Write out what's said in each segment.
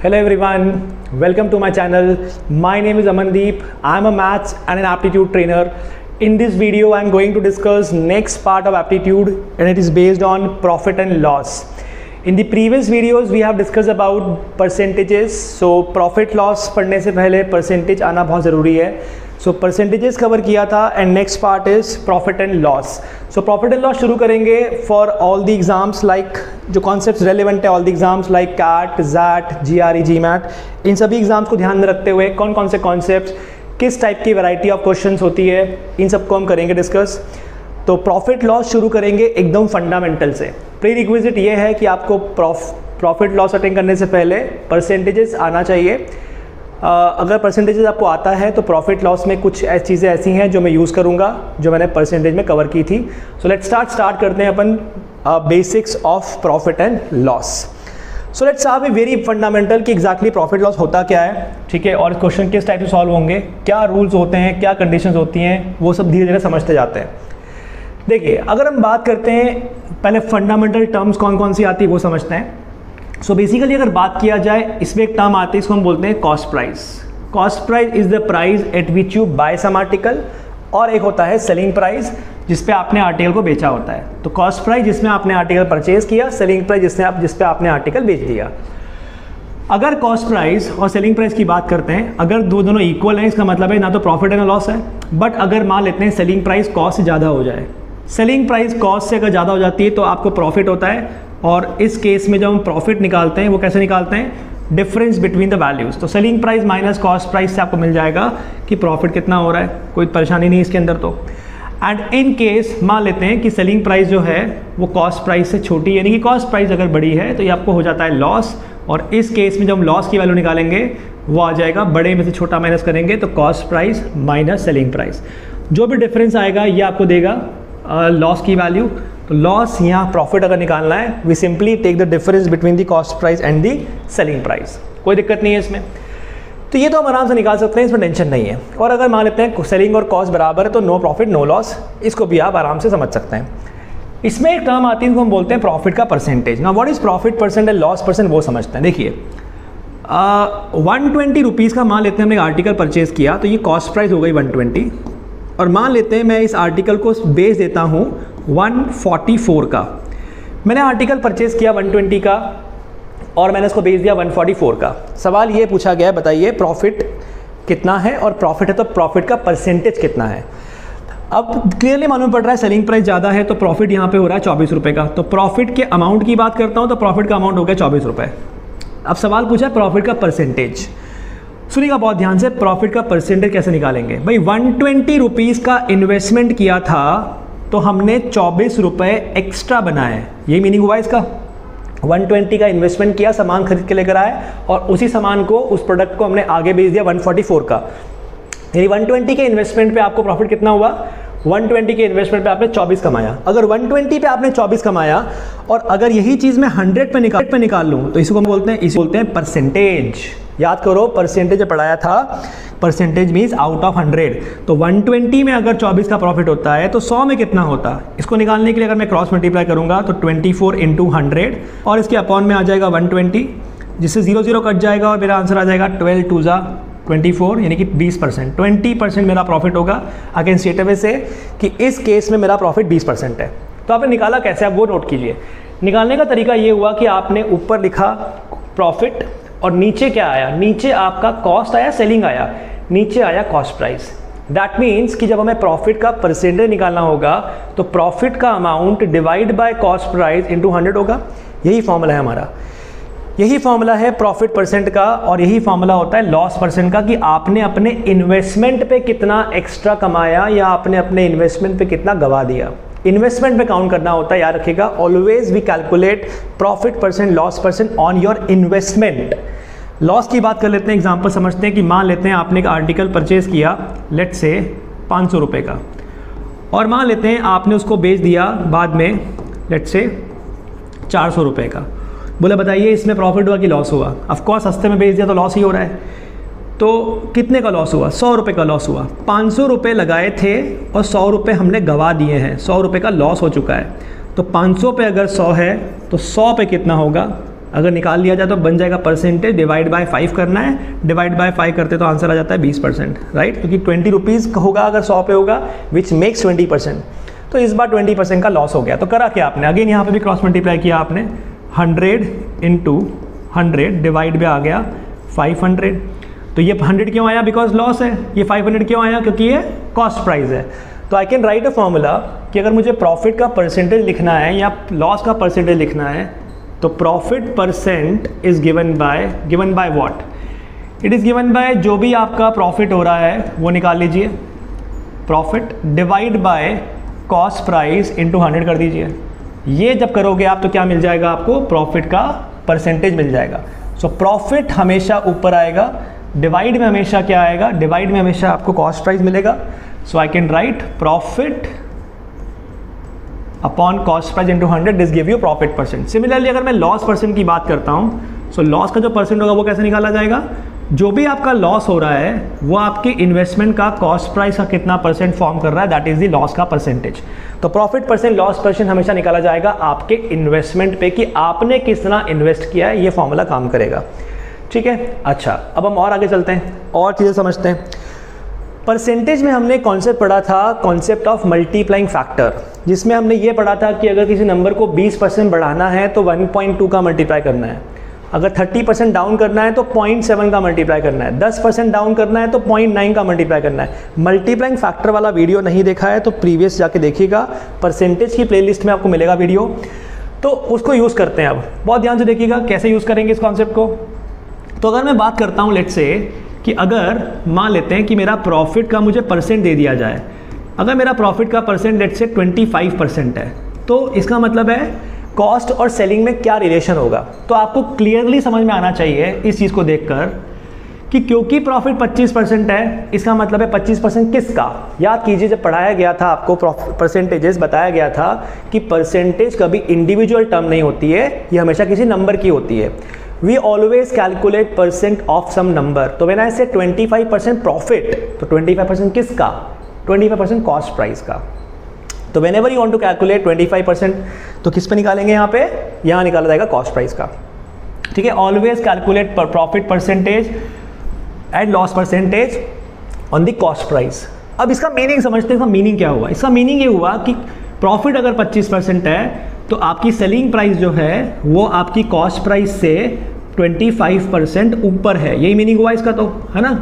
Hello everyone, welcome to my channel. My name is Amandeep. I am a maths and an aptitude trainer. In this video, I am going to discuss next part of aptitude and it is based on profit and loss. In the previous videos, we have discussed about percentages. So profit loss पढ़ने से पहले percentage आना बहुत ज़रूरी है. So percentages cover किया था and next part is profit and loss. So profit and loss शुरू करेंगे for all the exams like जो concepts relevant है all the exams like CAT, ZAT, GRE, GMAT. इन सभी exams को ध्यान में रखते हुए कौन कौन से concepts किस टाइप की वैरायटी ऑफ क्वेश्चंस होती है इन सबको हम करेंगे डिस्कस. तो प्रॉफिट लॉस शुरू करेंगे एकदम फंडामेंटल से. प्री रिक्विजिट ये है कि आपको प्रॉफिट लॉस अटेंड करने से पहले परसेंटेजेस आना चाहिए. अगर परसेंटेजेस आपको आता है तो प्रॉफिट लॉस में कुछ चीज़ें ऐसी हैं जो मैं यूज़ करूँगा जो मैंने परसेंटेज में कवर की थी. सो लेट्स स्टार्ट करते हैं अपन basics of profit and loss. So let's start with very fundamental कि एग्जैक्टली प्रॉफिट लॉस होता क्या है, ठीक है, और क्वेश्चन किस टाइप से सॉल्व होंगे, क्या रूल्स होते हैं, क्या कंडीशंस होती हैं, वो सब धीरे धीरे समझते जाते हैं. देखिए, अगर हम बात करते हैं पहले फंडामेंटल टर्म्स कौन कौन सी आती है वो समझते हैं. सो बेसिकली अगर बात किया जाए इसमें एक टर्म आती है, इसको हम बोलते हैं cost price. Cost price is the price at which you buy some article, और एक होता है सेलिंग प्राइस जिस पे आपने आर्टिकल को बेचा होता है. तो कॉस्ट प्राइस जिसमें आपने आर्टिकल परचेज किया, सेलिंग प्राइस जिस पे आपने आर्टिकल बेच दिया. अगर कॉस्ट प्राइस और सेलिंग प्राइस की बात करते हैं, अगर दोनों इक्वल हैं इसका मतलब है ना तो प्रॉफिट है ना लॉस है. बट अगर मान लेते हैं सेलिंग प्राइस कॉस्ट से ज़्यादा हो जाए, सेलिंग प्राइस कॉस्ट से अगर ज़्यादा हो जाती है तो आपको प्रॉफिट होता है. और इस केस में जब हम प्रॉफिट निकालते हैं वो कैसे निकालते हैं, डिफरेंस बिटवीन द वैल्यूज़. तो selling price minus cost price से आपको मिल जाएगा कि प्रॉफिट कितना हो रहा है, कोई परेशानी नहीं इसके अंदर. तो एंड इन केस मान लेते हैं कि सेलिंग प्राइस जो है वो कॉस्ट प्राइस से छोटी, यानी कि कॉस्ट प्राइस अगर बड़ी है तो ये आपको हो जाता है लॉस. और इस केस में जब हम लॉस की वैल्यू निकालेंगे वो आ जाएगा बड़े में से छोटा माइनस करेंगे तो cost price minus selling price. जो भी डिफरेंस आएगा ये आपको देगा लॉस की वैल्यू. तो लॉस यहाँ प्रॉफिट अगर निकालना है we simply take the difference between the cost price and the selling price. कोई दिक्कत नहीं है इसमें. तो ये तो हम आराम से निकाल सकते हैं, इसमें टेंशन नहीं है. और अगर मान लेते हैं सेलिंग और कॉस्ट बराबर है तो नो प्रॉफिट नो लॉस, इसको भी आप आराम से समझ सकते हैं. इसमें एक टर्म आती है जिसको हम बोलते हैं प्रॉफिट का परसेंटेज. ना what is profit percent and loss percent वो समझते हैं. देखिए 120 रुपीज़ का मान लेते हैं हमने आर्टिकल परचेज किया तो ये कॉस्ट प्राइस हो गई 120. और मान लेते हैं मैं इस आर्टिकल को बेच देता हूँ 144 का. मैंने आर्टिकल परचेज किया 120 का और मैंने इसको बेच दिया 144 का. सवाल ये पूछा गया है बताइए प्रॉफिट कितना है, और प्रॉफिट है तो प्रॉफिट का परसेंटेज कितना है. अब क्लियरली मालूम पड़ रहा है सेलिंग प्राइस ज़्यादा है तो प्रॉफिट यहाँ पे हो रहा है 24 रुपये का. तो प्रॉफिट के अमाउंट की बात करता हूँ तो प्रॉफिट का अमाउंट हो गया 24 रुपये. अब सवाल पूछा है प्रॉफिट का परसेंटेज. सुनिएगा बहुत ध्यान से, प्रॉफिट का परसेंटेज कैसे निकालेंगे. भाई 120 रुपीज़ का इन्वेस्टमेंट किया था तो हमने 24 रुपये एक्स्ट्रा बनाए, ये मीनिंग हुआ इसका. 120 का इन्वेस्टमेंट किया, सामान खरीद के लेकर आए और उसी सामान को, उस प्रोडक्ट को हमने आगे बेच दिया 144 का. यानी 120 के इन्वेस्टमेंट पे आपको प्रॉफिट कितना हुआ, 120 के इन्वेस्टमेंट पे आपने 24 कमाया. अगर 120 पे आपने 24 कमाया और अगर यही चीज़ मैं 100 पे निकाल लूँ तो इसको हम बोलते हैं परसेंटेज. याद करो परसेंटेज पढ़ाया था, परसेंटेज मीन्स आउट ऑफ 100. तो 120 में अगर 24 का प्रॉफिट होता है तो 100 में कितना होता है. इसको निकालने के लिए अगर मैं क्रॉस मल्टीप्लाई करूंगा तो 24 इंटू 100 और इसके अपॉन में आ जाएगा 120, जिससे 0 0 कट जाएगा और मेरा आंसर आ जाएगा 12 2 24, यानी कि 20%. 20% मेरा प्रॉफिट होगा. अगेन स्ट्रेट अवे से कि इस केस में मेरा प्रॉफिट 20% है. तो आपने निकाला कैसे, आप वो नोट कीजिए. निकालने का तरीका ये हुआ कि आपने ऊपर लिखा प्रॉफिट और नीचे क्या आया, नीचे आपका कॉस्ट आया, सेलिंग आया, नीचे आया कॉस्ट प्राइस. दैट मीन्स कि जब हमें प्रॉफिट का परसेंटेज निकालना होगा तो प्रॉफिट का amount divide by cost price into 100 होगा. यही फॉर्मूला है हमारा, यही फॉर्मूला है प्रॉफिट परसेंट का. और यही फॉर्मूला होता है लॉस परसेंट का कि आपने अपने इन्वेस्टमेंट पे कितना एक्स्ट्रा कमाया या आपने अपने इन्वेस्टमेंट पे कितना गवा दिया. इन्वेस्टमेंट पे काउंट करना होता है, याद रखिएगा. Always we calculate profit percent loss percent on your investment. Loss की बात कर लेते हैं, एग्जांपल समझते हैं कि मान लेते हैं आपने एक आर्टिकल परचेज किया लेट्स से 500 रुपये का और मान लेते हैं आपने उसको बेच दिया बाद में लेट्स से 400 रुपये का. बोले बताइए इसमें प्रॉफिट हुआ कि लॉस हुआ. ऑफकोर्स सस्ते में बेच दिया तो लॉस ही हो रहा है. तो कितने का लॉस हुआ, 100 रुपये का लॉस हुआ. 500 रुपये लगाए थे और 100 रुपये हमने गवा दिए हैं, 100 रुपये का लॉस हो चुका है. तो 500 पे अगर 100 है तो 100 पे कितना होगा, अगर निकाल लिया जाए तो बन जाएगा परसेंटेज, डिवाइड बाय 5 करना है, डिवाइड बाय 5 करते तो आंसर आ जाता है 20%, राइट, क्योंकि 20 रुपीज़ होगा अगर 100 पे होगा, विच मेक्स 20%। तो इस बार 20% का लॉस हो गया। तो करा क्या आपने, अगेन यहाँ पे भी क्रॉस मल्टीप्लाई किया आपने, 100 इंटू 100 डिवाइड में आ गया 500। तो ये 100 क्यों आया, बिकॉज लॉस है। ये 500 क्यों आया, क्योंकि ये कॉस्ट प्राइस है। तो I can right a formula कि अगर मुझे प्रॉफिट का परसेंटेज लिखना है या लॉस का परसेंटेज लिखना है, तो profit percent is given by what, it is given by जो भी आपका प्रॉफिट हो रहा है वो निकाल लीजिए, profit divide by cost price into 100 कर दीजिए। ये जब करोगे आप तो क्या मिल जाएगा आपको, प्रॉफिट का परसेंटेज मिल जाएगा। सो प्रॉफिट हमेशा ऊपर आएगा, डिवाइड में हमेशा क्या आएगा, डिवाइड में हमेशा आपको कॉस्ट प्राइस मिलेगा। So I can write profit upon cost price into 100, this give you profit percent. Similarly अगर मैं लॉस परसेंट की बात करता हूँ, सो लॉस का जो परसेंट होगा वो कैसे निकाला जाएगा, जो भी आपका लॉस हो रहा है वो आपकी इन्वेस्टमेंट का कॉस्ट प्राइस का कितना परसेंट फॉर्म कर रहा है, दैट इज द लॉस का परसेंटेज। तो प्रॉफिट परसेंट लॉस परसेंट हमेशा निकाला जाएगा आपके इन्वेस्टमेंट पे कि आपने कितना इन्वेस्ट किया है, ये फॉर्मूला काम करेगा, ठीक है। अच्छा, अब हम और आगे चलते हैं, और चीज़ें समझते हैं। परसेंटेज में हमने कॉन्सेप्ट पढ़ा था, कॉन्सेप्ट ऑफ मल्टीप्लाइंग फैक्टर, जिसमें हमने ये पढ़ा था कि अगर किसी नंबर को 20% बढ़ाना है तो 1.2 का मल्टीप्लाई करना है, अगर 30% डाउन करना है तो 0.7 का मल्टीप्लाई करना है, 10% डाउन करना है तो 0.9 का मल्टीप्लाई करना है। मल्टीप्लाइंग फैक्टर वाला वीडियो नहीं देखा है तो प्रीवियस जाके देखिएगा, परसेंटेज की प्लेलिस्ट में आपको मिलेगा वीडियो, तो उसको यूज़ करते हैं। अब बहुत ध्यान से देखिएगा कैसे यूज़ करेंगे इस कॉन्सेप्ट को। तो अगर मैं बात करता हूँ लेट्स से कि अगर मान लेते हैं कि मेरा प्रॉफिट का मुझे परसेंट दे दिया जाए, अगर मेरा प्रॉफिट का परसेंट लेट्स से 25% है, तो इसका मतलब है कॉस्ट और सेलिंग में क्या रिलेशन होगा। तो आपको क्लियरली समझ में आना चाहिए इस चीज़ को देखकर कि क्योंकि प्रॉफिट 25% है, इसका मतलब है 25% किसका। याद कीजिए जब पढ़ाया गया था आपको परसेंटेजेस बताया गया था कि परसेंटेज कभी इंडिविजुअल टर्म नहीं होती है, ये हमेशा किसी नंबर की होती है। We always calculate percent of some number. तो व्हेन आई से 25% प्रॉफिट, तो 25% किसका, 25% कॉस्ट प्राइस का। तो whenever you want to calculate 25%, तो किस पे निकालेंगे, यहाँ पे, यहाँ निकाला जाएगा कॉस्ट प्राइस का, ठीक है। Always calculate profit percentage and loss percentage on the cost price. अब इसका मीनिंग समझते हैं, इसका मीनिंग क्या हुआ। इसका मीनिंग ये हुआ कि प्रॉफिट अगर 25% है तो आपकी सेलिंग प्राइस जो है वो आपकी कॉस्ट प्राइस से 25% ऊपर है, यही मीनिंग हुआ इसका, तो है ना।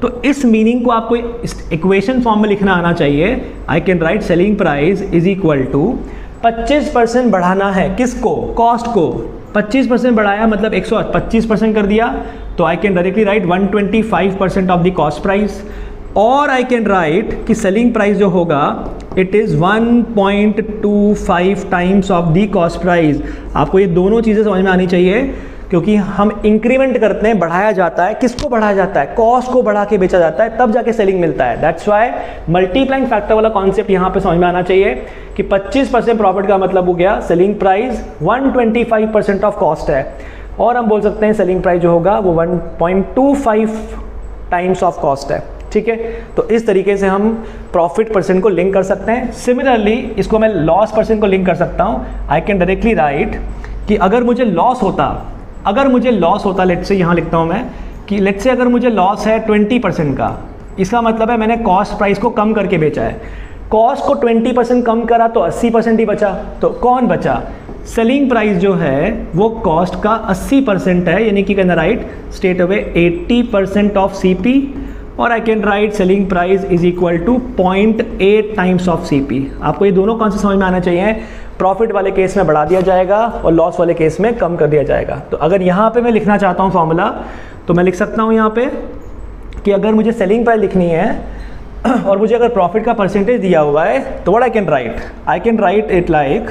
तो इस मीनिंग को आपको इस इक्वेशन फॉर्म में लिखना आना चाहिए। I can write selling price is equal to 25% बढ़ाना है किसको, कॉस्ट को। 25% बढ़ाया मतलब 125% कर दिया, तो I can directly right 125% of the cost price. और आई कैन राइट कि सेलिंग प्राइस जो होगा it is 1.25 times of the cost price. आपको ये दोनों चीज़ें समझ में आनी चाहिए, क्योंकि हम इंक्रीमेंट करते हैं, बढ़ाया जाता है, किसको बढ़ाया जाता है, कॉस्ट को बढ़ा के बेचा जाता है, तब जाके सेलिंग मिलता है। दैट्स वाई मल्टीप्लाइंग फैक्टर वाला कॉन्सेप्ट यहाँ पे समझ में आना चाहिए कि 25% प्रॉफिट का मतलब हो गया सेलिंग प्राइस 125% ऑफ कॉस्ट है, और हम बोल सकते हैं सेलिंग प्राइस जो होगा वो 1.25 टाइम्स ऑफ कॉस्ट है, ठीक है। तो इस तरीके से हम प्रॉफिट परसेंट को लिंक कर सकते हैं। सिमिलरली इसको मैं लॉस परसेंट को लिंक कर सकता हूँ। आई कैन डायरेक्टली राइट कि अगर मुझे लॉस होता लेट्स से यहाँ लिखता हूँ मैं कि लेट्स से अगर मुझे लॉस है 20% का, इसका मतलब है मैंने कॉस्ट प्राइस को कम करके बेचा है। कॉस्ट को 20% कम करा तो 80% ही बचा, तो कौन बचा, सेलिंग प्राइस जो है वो कॉस्ट का 80% है, यानी कि can write straight away 80% of CP, और I can write selling price is equal to 0.8 times of CP। आपको ये दोनों कॉन्सेप्ट समझ में आना चाहिए। प्रॉफिट वाले केस में बढ़ा दिया जाएगा और लॉस वाले केस में कम कर दिया जाएगा। तो अगर यहाँ पे मैं लिखना चाहता हूँ फॉर्मूला, तो मैं लिख सकता हूँ यहाँ पे कि अगर मुझे सेलिंग प्राइस लिखनी है और मुझे अगर प्रॉफिट का परसेंटेज दिया हुआ है, तो what I can right it like,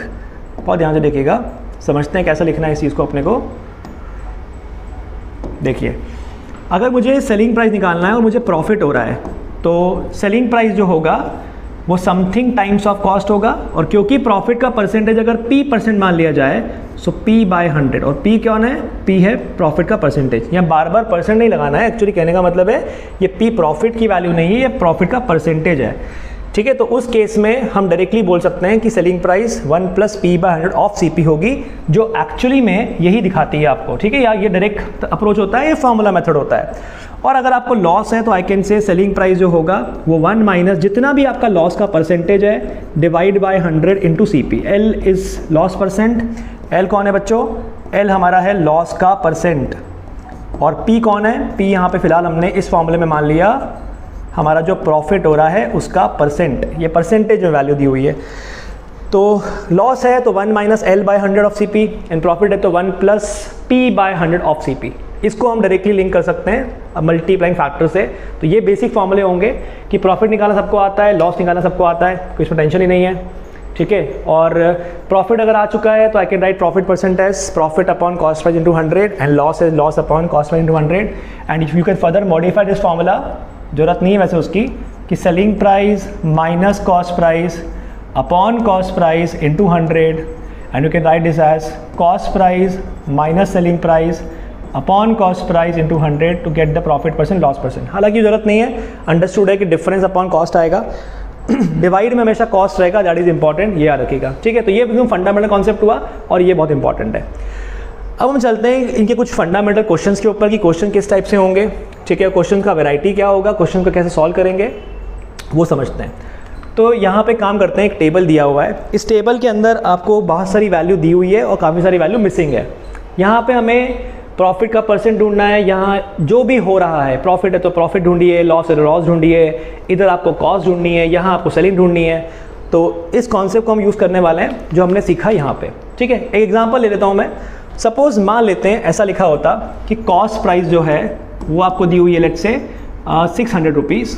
बहुत ध्यान से देखिएगा, समझते हैं कैसे लिखना है इस चीज़ को अपने को। देखिए, अगर मुझे सेलिंग प्राइस निकालना है और मुझे प्रॉफिट हो रहा है, तो सेलिंग प्राइस जो होगा वो समथिंग टाइम्स ऑफ कॉस्ट होगा, और क्योंकि प्रॉफिट का परसेंटेज अगर P% मान लिया जाए, सो P/100, और P कौन है, P है प्रॉफिट का परसेंटेज। यहाँ बार बार परसेंट नहीं लगाना है, एक्चुअली कहने का मतलब है ये P प्रॉफिट की वैल्यू नहीं है, ये प्रॉफिट का परसेंटेज है, ठीक है। तो उस केस में हम डायरेक्टली बोल सकते हैं कि selling price 1 + P/100 of CP होगी, जो एक्चुअली में यही दिखाती है आपको, ठीक है। या ये डायरेक्ट अप्रोच होता है, ये फॉर्मूला मेथड होता है। और अगर आपको लॉस है तो I can say selling price जो होगा वो 1 माइनस जितना भी आपका लॉस का परसेंटेज है divide by 100 into CP। L is loss percent. L कौन है बच्चों? L हमारा है लॉस का परसेंट, और P कौन है? P यहाँ पे फिलहाल हमने इस फॉर्मूले में मान लिया हमारा जो प्रॉफिट हो रहा है उसका परसेंट, ये परसेंटेज में वैल्यू दी हुई है। तो लॉस है तो 1 minus L/100 of CP, and profit है तो 1 + P/100 ऑफ CP। इसको हम डायरेक्टली लिंक कर सकते हैं मल्टीप्लाइंग फैक्टर से। तो ये बेसिक फॉर्मूले होंगे कि प्रॉफिट निकालना सबको आता है, लॉस निकालना सबको आता है, कोई इसमें टेंशन ही नहीं है, ठीक है। और प्रॉफिट अगर आ चुका है तो I can write profit percent as profit upon cost price into 100 and loss is loss upon cost price into 100। And if you can further modify this formula, जरूरत नहीं है वैसे उसकी, कि selling price minus cost price upon cost price into 100, and you can write this as cost price minus selling price upon cost price into 100 to get the profit percent loss percent. हालांकि जरूरत नहीं है, understood है कि difference upon cost आएगा, divide में हमेशा cost रहेगा, दैट इज इंपॉर्टेंट, ये याद रखिएगा, ठीक है। तो ये एकदम फंडामेंटल कॉन्सेप्ट हुआ और ये बहुत इंपॉर्टेंट है। अब हम चलते हैं इनके कुछ फंडामेंटल क्वेश्चंस के ऊपर कि क्वेश्चन किस टाइप से होंगे, ठीक है। क्वेश्चन का वैरायटी क्या होगा, क्वेश्चन को कैसे सॉल्व करेंगे वो समझते हैं। तो यहाँ पे काम करते हैं, एक टेबल दिया हुआ है, इस टेबल के अंदर आपको बहुत सारी वैल्यू दी हुई है और काफ़ी सारी वैल्यू मिसिंग है। यहाँ पे हमें प्रॉफिट का परसेंट ढूंढना है, यहाँ जो भी हो रहा है, प्रॉफिट है तो प्रॉफिट ढूंढिए, लॉस है तो लॉस ढूंढिए, इधर आपको कॉस्ट ढूंढनी है, यहाँ आपको सेलिंग ढूंढनी है। तो इस कॉन्सेप्ट को हम यूज़ करने वाले हैं जो हमने सीखा यहाँ पे, ठीक है। एक एग्जांपल ले लेता हूँ मैं। सपोज मान लेते हैं ऐसा लिखा होता कि कॉस्ट प्राइस जो है वो आपको दी हुई है लेट्स से 600 रुपीज़,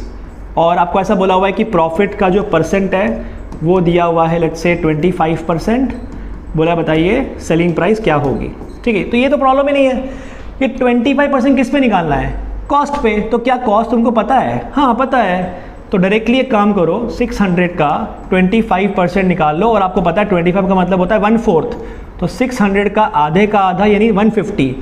और आपको ऐसा बोला हुआ है कि प्रॉफिट का जो परसेंट है वो दिया हुआ है लेट्स से 25%। बोला बताइए सेलिंग प्राइस क्या होगी, ठीक है। तो ये तो प्रॉब्लम ही नहीं है, ये 25% किस पे निकालना है? कॉस्ट पे। तो क्या कॉस्ट तुमको पता है? हाँ पता है। तो डायरेक्टली एक काम करो, 600 का 25% निकाल लो, और आपको पता है 25 का मतलब होता है 1/4, तो 600 का आधे का आधा यानी 150,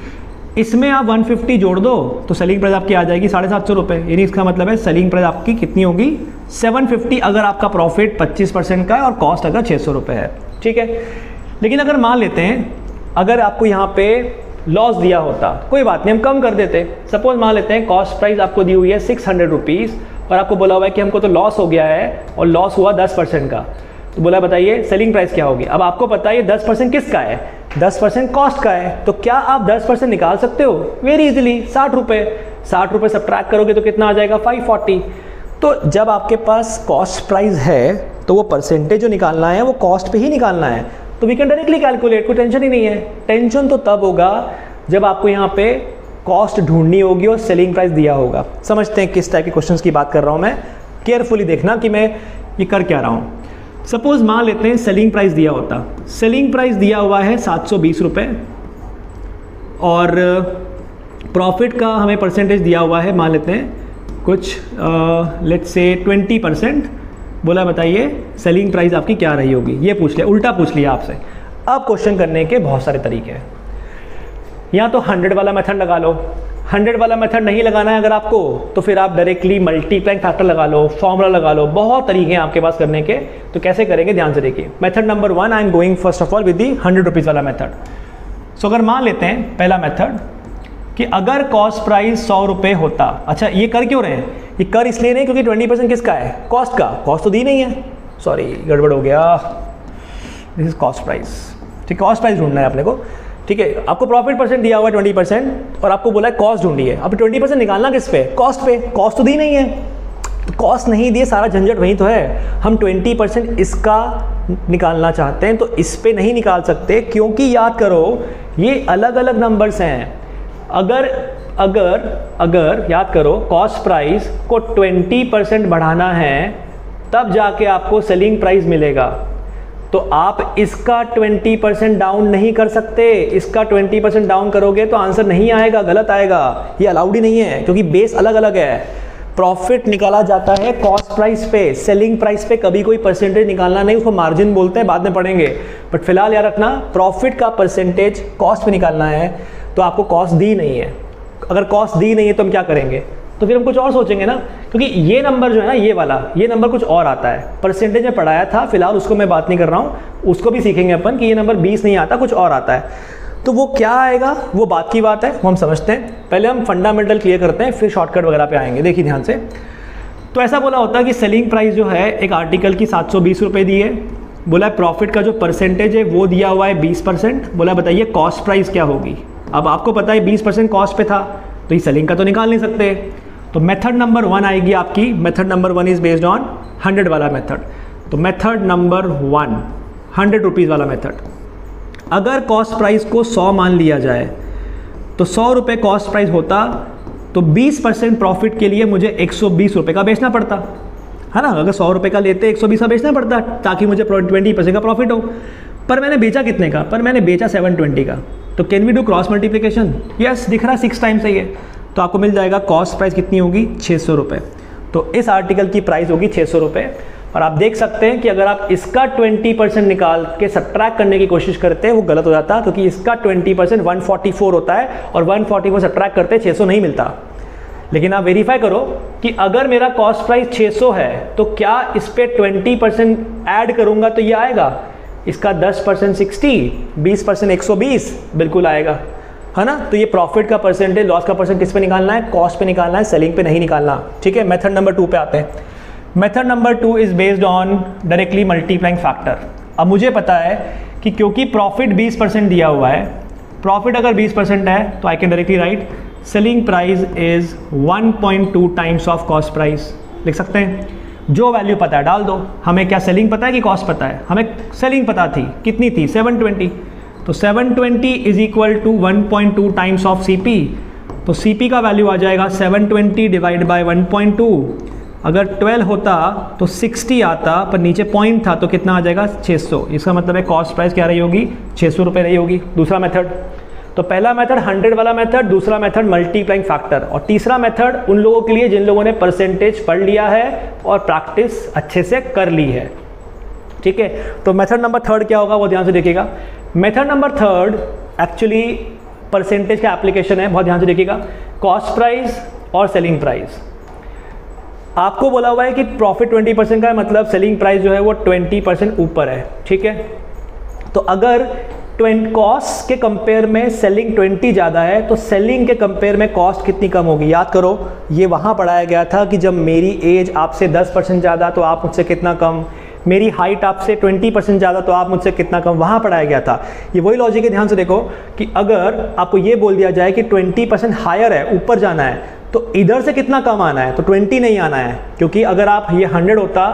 इसमें आप 150 जोड़ दो तो सेलिंग प्राइस आपकी आ जाएगी 750 रुपये। यानी इसका मतलब है सेलिंग प्राइस आपकी कितनी होगी? 750, अगर आपका प्रॉफिट 25% का है और कॉस्ट अगर 600 रुपये है, ठीक है। लेकिन अगर मान लेते हैं अगर आपको यहाँ पे लॉस दिया होता, कोई बात नहीं हम कम कर देते। सपोज मान लेते हैं कॉस्ट प्राइस आपको दी हुई है 600 रुपीज़ और आपको बोला हुआ है कि हमको तो लॉस हो गया है और लॉस हुआ 10% का। तो बोला बताइए सेलिंग प्राइस क्या होगी? अब आपको पता है ये 10% किसका है? 10% कॉस्ट का है। तो क्या आप 10% निकाल सकते हो? वेरी इजीली, 60 रुपये। 60 रुपये सब्ट्रैक्ट करोगे तो कितना आ जाएगा? 540। तो जब आपके पास कॉस्ट प्राइस है तो वो परसेंटेज जो निकालना है वो कॉस्ट पे ही निकालना है, तो वी कैन डायरेक्टली कैलकुलेट, कोई टेंशन ही नहीं है। टेंशन तो तब होगा जब आपको यहाँ पे कॉस्ट ढूंढनी होगी और सेलिंग प्राइस दिया होगा। समझते हैं किस टाइप के क्वेश्चंस की बात कर रहा हूँ मैं, केयरफुली देखना कि मैं ये कर क्या रहा हूँ। सपोज मान लेते हैं सेलिंग प्राइस दिया होता, सेलिंग प्राइस दिया हुआ है 720 रुपये और प्रॉफिट का हमें परसेंटेज दिया हुआ है मान लेते हैं कुछ लेट्स से 20%। बोला बताइए सेलिंग प्राइस आपकी क्या रही होगी? ये पूछ लिया, उल्टा पूछ लिया आपसे। अब क्वेश्चन करने के बहुत सारे तरीके हैं। या तो 100 वाला मेथड लगा लो, 100 वाला मेथड नहीं लगाना है अगर आपको तो फिर आप डायरेक्टली मल्टीप्लाइंग फैक्टर लगा लो, फॉर्मूला लगा लो, बहुत तरीके हैं आपके पास करने के। तो कैसे करेंगे ध्यान से देखिए। Method number 1 I am going first of all with the 100 rupees वाला मेथड। सो अगर मान लेते हैं पहला मेथड कि अगर कॉस्ट प्राइस 100 रुपये होता, अच्छा ये कर क्यों रहे हैं? ये कर इसलिए नहीं क्योंकि 20% किसका है? कॉस्ट का। कॉस्ट तो दी नहीं है, सॉरी गड़बड़ हो गया, दिस इज कॉस्ट प्राइस, ठीक। कॉस्ट प्राइस ढूंढना है अपने को, ठीक है। आपको प्रॉफिट परसेंट दिया हुआ है 20% और आपको बोला है कॉस्ट ढूंढिए। अब 20% निकालना किस पे? कॉस्ट पे। कॉस्ट तो दी नहीं है, तो कॉस्ट नहीं दिए, सारा झंझट वहीं तो है। हम 20% इसका निकालना चाहते हैं तो इस पे नहीं निकाल सकते, क्योंकि याद करो ये अलग अलग नंबर्स हैं। अगर याद करो कॉस्ट प्राइस को 20% बढ़ाना है तब जाके आपको सेलिंग प्राइस मिलेगा, तो आप इसका 20% डाउन नहीं कर सकते। इसका 20% डाउन करोगे तो आंसर नहीं आएगा, गलत आएगा, ये अलाउड ही नहीं है क्योंकि बेस अलग अलग है। प्रॉफिट निकाला जाता है कॉस्ट प्राइस पे, सेलिंग प्राइस पे कभी कोई परसेंटेज निकालना नहीं, उसको मार्जिन बोलते हैं, बाद में पढ़ेंगे। बट फिलहाल याद रखना प्रॉफिट का परसेंटेज कॉस्ट पे निकालना है, तो आपको कॉस्ट दी नहीं है। अगर कॉस्ट दी नहीं है तो हम क्या करेंगे? तो फिर हम कुछ और सोचेंगे ना, क्योंकि ये नंबर जो है ना, ये वाला ये नंबर कुछ और आता है। परसेंटेज में पढ़ाया था, फिलहाल उसको मैं बात नहीं कर रहा हूँ, उसको भी सीखेंगे अपन कि ये नंबर 20 नहीं आता, कुछ और आता है। तो वो क्या आएगा, वो बात की बात है, वो हम समझते हैं। पहले हम फंडामेंटल क्लियर करते हैं, फिर शॉर्टकट वगैरह पे आएंगे। देखिए ध्यान से, तो ऐसा बोला होता है कि सेलिंग प्राइस जो है एक आर्टिकल की 720 रुपये दी है, बोला है प्रॉफिट का जो परसेंटेज है वो दिया हुआ है 20%, बोला बताइए कॉस्ट प्राइस क्या होगी। अब आपको पता है 20% कॉस्ट पे था, तो ये सेलिंग का तो निकाल नहीं सकते। तो मेथड नंबर 1 आएगी आपकी, method number 1 is based on 100 वाला मेथड। तो मेथड नंबर 1 100 रुपीज़ वाला मेथड। अगर कॉस्ट प्राइस को 100 मान लिया जाए तो 100 रुपये कॉस्ट प्राइस होता, तो 20% प्रॉफिट के लिए मुझे 120 रुपये का बेचना पड़ता है ना। अगर 100 रुपये का लेते 120 का बेचना पड़ता ताकि मुझे 20% का प्रॉफिट हो। पर मैंने बेचा कितने का, पर मैंने बेचा 720 का। तो can we do cross multiplication? Yes, दिख रहा 6 टाइम्स सही है। तो आपको मिल जाएगा कॉस्ट प्राइस कितनी होगी, 600 रुपये। तो इस आर्टिकल की प्राइस होगी 600 रुपये। और आप देख सकते हैं कि अगर आप इसका 20% निकाल के सब्ट्रैक्ट करने की कोशिश करते हैं, वो गलत हो जाता, क्योंकि इसका 20% 144 होता है और 144 सब्ट्रैक्ट करते 600 नहीं मिलता। लेकिन आप वेरीफाई करो कि अगर मेरा कॉस्ट प्राइस 600 है तो क्या इस पर 20% ऐड करूंगा तो ये आएगा। इसका 10% 60, 20% 120 बिल्कुल आएगा, है ना। तो ये प्रॉफिट का परसेंटेज, लॉस का परसेंट किस पे निकालना है, कॉस्ट पे निकालना है, सेलिंग पे नहीं निकालना। ठीक है, मेथड नंबर 2 पे आते हैं। Method number 2 is based on directly multiplying factor. अब मुझे पता है कि क्योंकि प्रॉफिट 20% दिया हुआ है, प्रॉफिट अगर 20% है तो I can directly right selling price is 1.2 times of cost price. लिख सकते हैं, जो वैल्यू पता है डाल दो। हमें क्या सेलिंग पता है कि कॉस्ट पता है? हमें सेलिंग पता थी, कितनी थी, 720। तो 720 is equal to 1.2 times of CP। तो CP का वैल्यू आ जाएगा 720 डिवाइड बाय 1.2। अगर 12 होता तो 60 आता, पर नीचे पॉइंट था तो कितना आ जाएगा, 600। इसका मतलब है कॉस्ट प्राइस क्या रही होगी, 600 रुपये रही होगी। दूसरा मेथड, तो पहला मेथड 100 वाला मेथड, दूसरा मेथड मल्टीप्लाइंग फैक्टर, और तीसरा मेथड उन लोगों के लिए जिन लोगों ने परसेंटेज पढ़ लिया है और प्रैक्टिस अच्छे से कर ली है। ठीक है, तो मेथड नंबर 3 क्या होगा वो ध्यान से देखिएगा। मेथड नंबर 3 एक्चुअली परसेंटेज का एप्लीकेशन है, बहुत ध्यान से देखिएगा। कॉस्ट प्राइस और सेलिंग प्राइस, आपको बोला हुआ है कि प्रॉफिट 20% का है, मतलब सेलिंग प्राइस जो है वो 20% ऊपर है। ठीक है, तो अगर कॉस्ट के कंपेयर में सेलिंग 20 ज़्यादा है तो सेलिंग के कंपेयर में कॉस्ट कितनी कम होगी। याद करो, ये वहाँ पढ़ाया गया था कि जब मेरी एज आपसे 10% ज़्यादा तो आप मुझसे कितना कम, मेरी हाइट आपसे 20% ज़्यादा तो आप मुझसे कितना कम, वहाँ पढ़ाया गया था। ये वही लॉजिक है, ध्यान से देखो कि अगर आपको ये बोल दिया जाए कि 20% हायर है, ऊपर जाना है, तो इधर से कितना कम आना है, तो 20 नहीं आना है। क्योंकि अगर आप ये 100 होता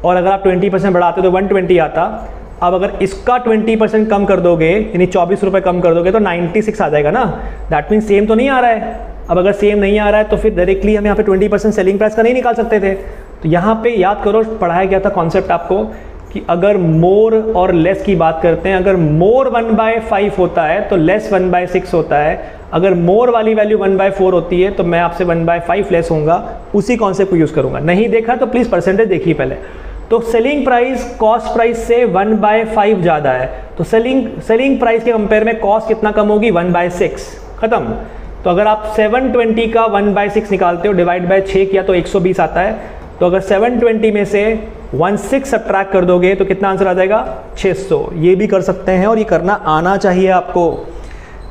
और अगर आप 20% बढ़ाते तो 120 आता। अब अगर इसका 20% कम कर दोगे, यानी 24 रुपये कम कर दोगे, तो 96 आ जाएगा ना। दैट मीन्स सेम तो नहीं आ रहा है। अब अगर सेम नहीं आ रहा है तो फिर डायरेक्टली हम यहाँ पे 20% सेलिंग प्राइस का नहीं निकाल सकते थे। तो यहाँ पे याद करो, पढ़ाया गया था कॉन्सेप्ट आपको कि अगर मोर और लेस की बात करते हैं, अगर मोर 1/5 होता है तो लेस 1/6 होता है। अगर मोर वाली वैल्यू 1/4 होती है तो मैं आपसे 1/5 लेस होऊंगा। उसी कॉन्सेप्ट को यूज़ करूंगा। नहीं देखा तो प्लीज़ परसेंटेज देखिए पहले। तो सेलिंग प्राइस कॉस्ट प्राइस से 1/5 ज़्यादा है, तो सेलिंग प्राइस के कंपेयर में कॉस्ट कितना कम होगी, 1/6। खत्म। तो अगर आप 720 का 1/6 निकालते हो, डिवाइड बाय 6 किया तो 120 आता है। तो अगर 720 में से 16 सब्ट्रैक्ट कर दोगे तो कितना आंसर आ जाएगा, 600। ये भी कर सकते हैं और ये करना आना चाहिए आपको।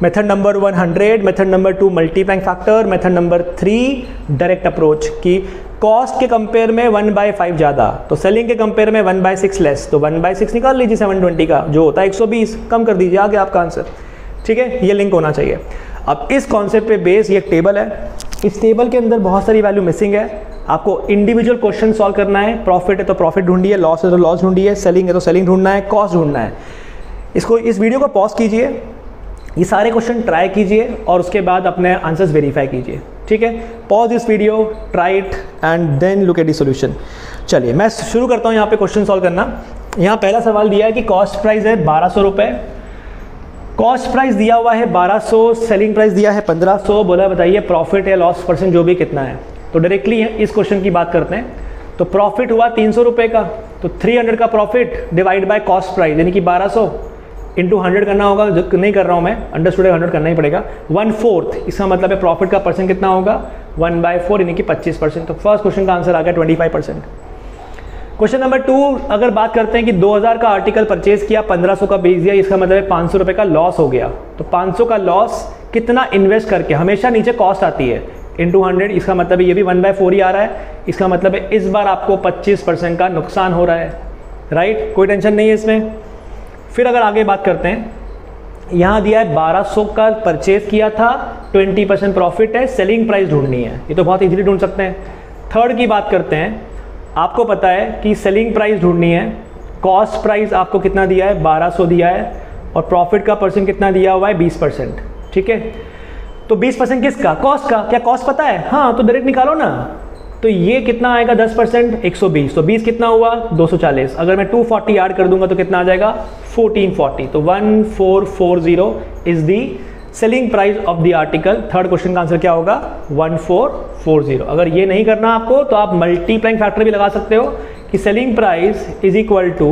Method number 1 100, method number 2 multiplying factor, method number 3 direct approach कि कॉस्ट के कंपेयर में 1/5 ज़्यादा, तो सेलिंग के कंपेयर में 1/6 लेस, तो 1/6 निकाल लीजिए 720 का, जो होता है 120, कम कर दीजिए, आ गया आपका आंसर। ठीक है, ये लिंक होना चाहिए। अब इस कॉन्सेप्ट पे बेस ये टेबल है, इस टेबल के अंदर बहुत सारी वैल्यू मिसिंग है। आपको इंडिविजुअल क्वेश्चन सॉल्व करना है। प्रॉफिट है तो प्रॉफिट ढूंढिए, लॉस है तो लॉस ढूंढिए, सेलिंग है तो सेलिंग ढूंढना है, कॉस्ट ढूंढना है। इस वीडियो को पॉज कीजिए, ये सारे क्वेश्चन ट्राई कीजिए और उसके बाद अपने आंसर्स वेरीफाई कीजिए। ठीक है, pause this video, try it and then look at the solution. चलिए मैं शुरू करता हूँ यहाँ पे क्वेश्चन सॉल्व करना। यहाँ पहला सवाल दिया है कि कॉस्ट प्राइस है 1200 रुपये, कॉस्ट प्राइस दिया हुआ है 1200, सेलिंग प्राइस दिया है 1500, बोला बताइए प्रॉफिट या लॉस परसेंट जो भी कितना है। तो डायरेक्टली इस क्वेश्चन की बात करते हैं। तो प्रॉफिट हुआ 300 रुपये का, तो 300 का profit divide by cost price यानी कि 1200, इंटू 100 करना होगा, जो नहीं कर रहा हूँ मैं, अंडरस्टूड 100 करना ही पड़ेगा। 1/4 इसका मतलब है प्रॉफिट का परसेंट कितना होगा 1/4 यानी कि 25%। तो फर्स्ट क्वेश्चन का आंसर आ गया 25%। क्वेश्चन नंबर 2, अगर बात करते हैं कि 2000 का आर्टिकल परचेज किया, 1500 का बेच दिया, इसका मतलब है 500 रुपये का लॉस हो गया। तो 500 का लॉस कितना इन्वेस्ट करके, हमेशा नीचे कॉस्ट आती है, इंटू 100, इसका मतलब ये भी 1/4 ही आ रहा है। इसका मतलब है इस बार आपको 25% का नुकसान हो रहा है, राइट, कोई टेंशन नहीं है इसमें। फिर अगर आगे बात करते हैं, यहाँ दिया है 1200 का परचेज किया था, 20% प्रॉफिट है, सेलिंग प्राइस ढूंढनी है, ये तो बहुत इजीली ढूंढ सकते हैं। थर्ड की बात करते हैं, आपको पता है कि सेलिंग प्राइस ढूंढनी है, कॉस्ट प्राइस आपको कितना दिया है 1200 दिया है, और प्रॉफिट का परसेंट कितना दिया हुआ है 20%, ठीक है। तो 20% किसका, कॉस्ट का, क्या कॉस्ट पता है, हाँ तो डायरेक्ट निकालो ना। तो ये कितना आएगा 10%, 120, तो 20 कितना हुआ 240, अगर मैं 240 ऐड कर दूंगा तो कितना आ जाएगा 1440। तो 1440 is the selling price of the article. Third question का आंसर क्या होगा 1440। अगर ये नहीं करना आपको तो आप मल्टीप्लाइंग फैक्टर भी लगा सकते हो कि selling price is equal to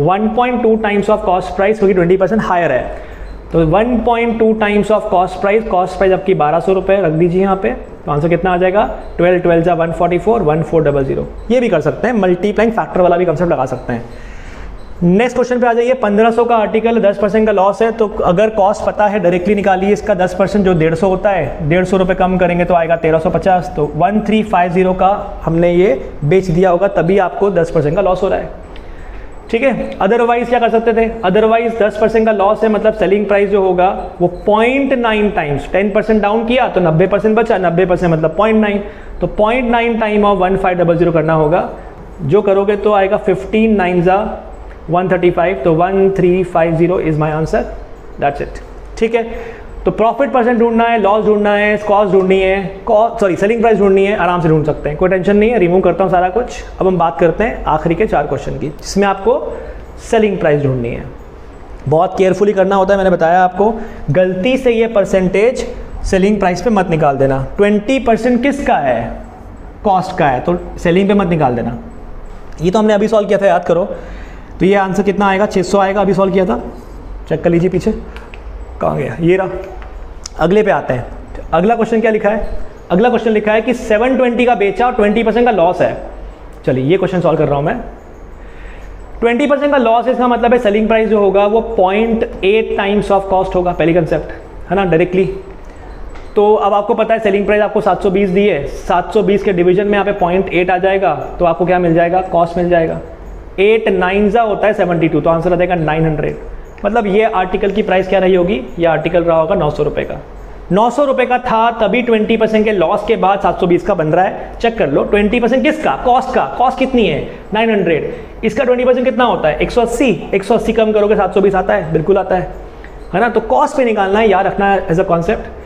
1.2 times of cost price, क्योंकि 20% हायर है। तो 1.2 टाइम्स ऑफ कॉस्ट प्राइस आपकी 1200 रुपये रख दीजिए यहाँ पे, तो आंसर कितना आ जाएगा 12 12 जा 144 1400। ये भी कर सकते हैं, मल्टीप्लाइंग फैक्टर वाला भी कंसेप्ट लगा सकते हैं। नेक्स्ट क्वेश्चन पे आ जाइए। 1500 का आर्टिकल 10% का लॉस है, तो अगर कॉस्ट पता है डायरेक्टली निकालिए इसका 10% जो 150 होता है, 150 रुपये कम करेंगे तो आएगा 1350। तो 1350 का हमने ये बेच दिया होगा, तभी आपको 10% का लॉस हो रहा है, ठीक है। अदरवाइज क्या कर सकते थे, अदरवाइज 10% का लॉस है, मतलब सेलिंग प्राइस जो होगा वो 0.9 टाइम्स, 10% डाउन किया तो 90% बचा, 90% मतलब 0.9, तो 0.9 टाइम ऑफ 1500 करना होगा। जो करोगे तो आएगा 15 9 जा 135, तो 1350 is my answer, that's it, ठीक है। तो प्रॉफिट परसेंट ढूंढना है, लॉस ढूंढना है, कॉस्ट ढूंढनी है, सेलिंग प्राइस ढूंढनी है, आराम से ढूंढ सकते हैं, कोई टेंशन नहीं है। रिमूव करता हूँ सारा कुछ। अब हम बात करते हैं आखिरी के 4 क्वेश्चन की, जिसमें आपको सेलिंग प्राइस ढूंढनी है। बहुत केयरफुली करना होता है, मैंने बताया आपको, गलती से ये परसेंटेज सेलिंग प्राइस पे मत निकाल देना। 20% किसका है, कॉस्ट का है, तो सेलिंग पे मत निकाल देना। ये तो हमने अभी सॉल्व किया था, याद करो। तो ये आंसर कितना आएगा 600 आएगा, अभी सॉल्व किया था, चेक कर लीजिए पीछे कहाँ गया, ये रहा। अगले पे आते हैं। अगला क्वेश्चन क्या लिखा है, अगला क्वेश्चन लिखा है कि 720 का बेचा और 20% का लॉस है। चलिए ये क्वेश्चन सॉल्व कर रहा हूँ मैं। 20% का लॉस है, इसका मतलब है सेलिंग प्राइस जो होगा वो 0.8 टाइम्स ऑफ कॉस्ट होगा, पहली कंसेप्ट है ना, डायरेक्टली। तो अब आपको पता है सेलिंग प्राइस आपको 720 दी है, 720 के डिवीजन में यहाँ पे 0.8 आ जाएगा, तो आपको क्या मिल जाएगा, कॉस्ट मिल जाएगा। 8 9 जा होता है 72, तो आंसर आ जाएगा 900। मतलब ये आर्टिकल की प्राइस क्या रही होगी, ये आर्टिकल रहा होगा 900 रुपये का। 900 रुपये का था, तभी 20% के लॉस के बाद 720 का बन रहा है। चेक कर लो 20% किसका, कॉस्ट का, कॉस्ट कितनी है 900, इसका 20% कितना होता है 180, 180 कम करोगे 720 आता है, बिल्कुल आता है ना। तो कॉस्ट पे निकालना है, याद रखना है एज अ कॉन्सेप्ट।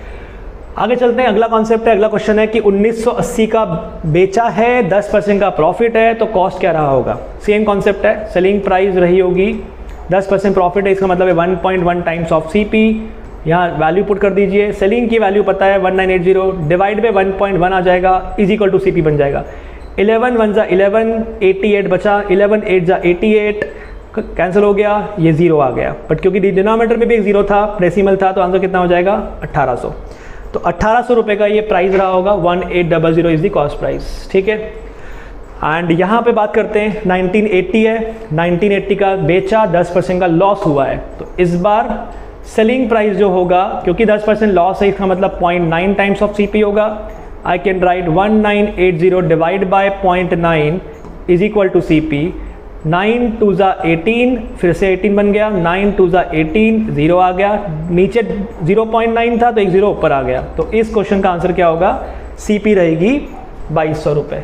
आगे चलते हैं, अगला कॉन्सेप्ट है, अगला क्वेश्चन है कि 1980 का बेचा है, 10% का प्रॉफिट है, तो कॉस्ट क्या रहा होगा। सेम कॉन्सेप्ट है, सेलिंग प्राइस रही होगी 10% प्रॉफिट है, इसका मतलब है 1.1 टाइम्स ऑफ सीपी। यहाँ वैल्यू पुट कर दीजिए, सेलिंग की वैल्यू पता है 1980 डिवाइड बाई 1.1 आ जाएगा, इज इक्वल टू सीपी बन जाएगा। 11 1 जा 11, 88 बचा, 11 8 जा 88, कैंसिल हो गया, ये 0 आ गया, बट क्योंकि डिनोमिनेटर में भी एक 0 था, डेसिमल था, तो आंसर कितना हो जाएगा 1800। तो 1800 रुपये का ये प्राइस रहा होगा, 1800 इज द कॉस्ट प्राइस, ठीक है। एंड यहाँ पे बात करते हैं 1980 है, 1980 का बेचा, 10% का लॉस हुआ है, तो इस बार सेलिंग प्राइस जो होगा, क्योंकि 10% लॉस है, इसका मतलब 0.9 टाइम्स ऑफ सीपी होगा। I can write 1980 divide by 0.9 is equal to CP. 9 2 जा 18, फिर से 18 बन गया, 9 2 जा 18, 0 आ गया, नीचे 0.9 था तो एक 0 ऊपर आ गया। तो इस क्वेश्चन का आंसर क्या होगा, सीपी रहेगी 2200 रुपये।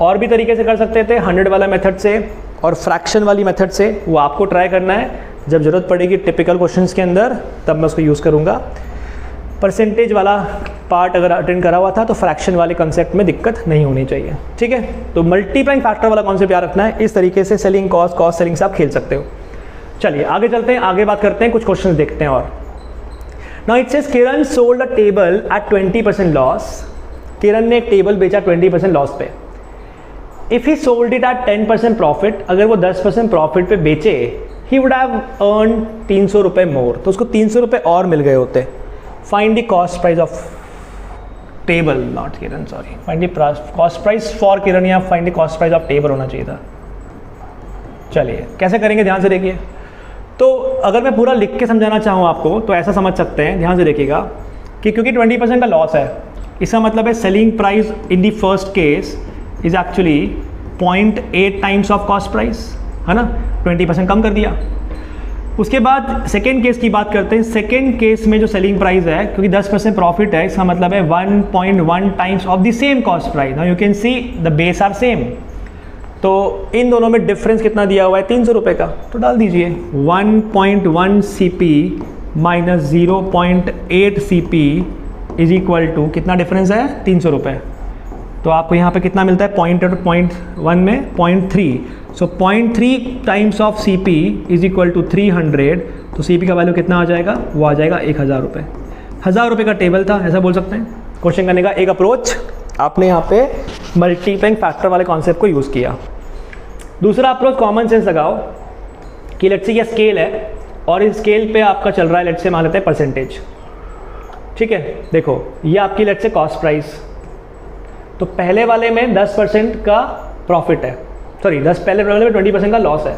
और भी तरीके से कर सकते थे, 100 वाला मेथड से और फ्रैक्शन वाली मेथड से, वो आपको ट्राई करना है। जब ज़रूरत पड़ेगी टिपिकल क्वेश्चंस के अंदर, तब मैं उसको यूज़ करूँगा। परसेंटेज वाला पार्ट अगर अटेंड करा हुआ था तो फ्रैक्शन वाले कॉन्सेप्ट में दिक्कत नहीं होनी चाहिए, ठीक है। तो मल्टीप्लाइंग फैक्टर वाला कॉन्सेप्ट याद रखना है। इस तरीके से सेलिंग कॉस्ट, कॉस्ट सेलिंग से आप खेल सकते हो। चलिए आगे चलते हैं, आगे बात करते हैं, कुछ क्वेश्चन देखते हैं। और now it says Kiran sold a table at 20% loss. Kiran ने एक टेबल बेचा 20% लॉस पे। If he sold it at 10% profit, अगर वो 10% प्रॉफिट पे बेचे, ही वुड हैव अर्न 300 रुपये मोर, तो उसको 300 रुपये और मिल गए होते। Find the cost price of table, not Kiran, sorry, find the cost price for Kiran, या find the cost price of table होना चाहिए था। चलिए कैसे करेंगे, ध्यान से देखिए। तो अगर मैं पूरा लिख के समझाना चाहूँ आपको तो ऐसा समझ सकते हैं, ध्यान से देखिएगा, कि क्योंकि 20% का लॉस है, इसका मतलब है selling price in the first case is actually 0.8 times of cost price, है ना, 20% कम कर दिया। उसके बाद सेकेंड केस की बात करते हैं। सेकेंड केस में जो सेलिंग प्राइस है, क्योंकि 10% प्रॉफिट है, इसका मतलब है 1.1 times of the same cost price. Now you can see the base are same, तो इन दोनों में डिफरेंस कितना दिया हुआ है, 300 रुपये का, तो डाल दीजिए 1.1 CP minus 0.8 CP is equal to, कितना डिफरेंस है, 300 रुपये। तो आपको यहाँ पे कितना मिलता है, 0.1 में 0.3, so 0.3 times of CP is equal to 300, तो CP का वैल्यू कितना आ जाएगा, वो आ जाएगा 1000 रुपये। 1000 रुपये का टेबल था, ऐसा बोल सकते हैं। क्वेश्चन करने का एक अप्रोच, आपने यहाँ पे मल्टीप्लाइंग फैक्टर वाले कॉन्सेप्ट को यूज़ किया। दूसरा अप्रोच कॉमन सेंस लगाओ कि लेट्स से ये स्केल है और इस स्केल पे आपका चल रहा है, लेट्स से मान लेते हैं परसेंटेज, ठीक है। देखो ये आपकी लेट्स से कॉस्ट प्राइस, तो पहले वाले में 10% का प्रॉफिट है, सॉरी पहले वाले में 20% का लॉस है,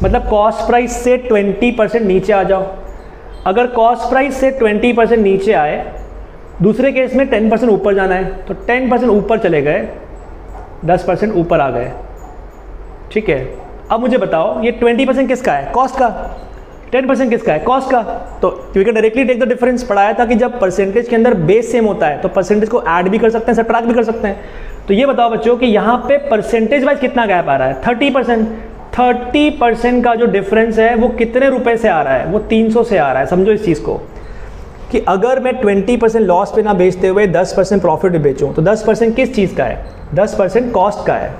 मतलब कॉस्ट प्राइस से 20% नीचे आ जाओ। अगर कॉस्ट प्राइस से 20% नीचे आए, दूसरे केस में 10% ऊपर जाना है, तो 10% ऊपर चले गए, 10% ऊपर आ गए, ठीक है। अब मुझे बताओ ये 20% किसका है, कॉस्ट का, 10% किसका है, कॉस्ट का। तो we can directly take the difference. पढ़ाया था कि जब परसेंटेज के अंदर बेस सेम होता है तो परसेंटेज को ऐड भी कर सकते हैं, सब्ट्रैक्ट भी कर सकते हैं। तो ये बताओ बच्चों कि यहाँ पे परसेंटेज वाइज कितना गैप आ रहा है, 30%। 30% का जो डिफरेंस है वो कितने रुपए से आ रहा है, वो 300 से आ रहा है। समझो इस चीज़ को कि अगर मैं 20% लॉस पे ना बेचते हुए 10% प्रॉफिट बेचूं, तो 10% किस चीज़ का है, 10% कॉस्ट का है,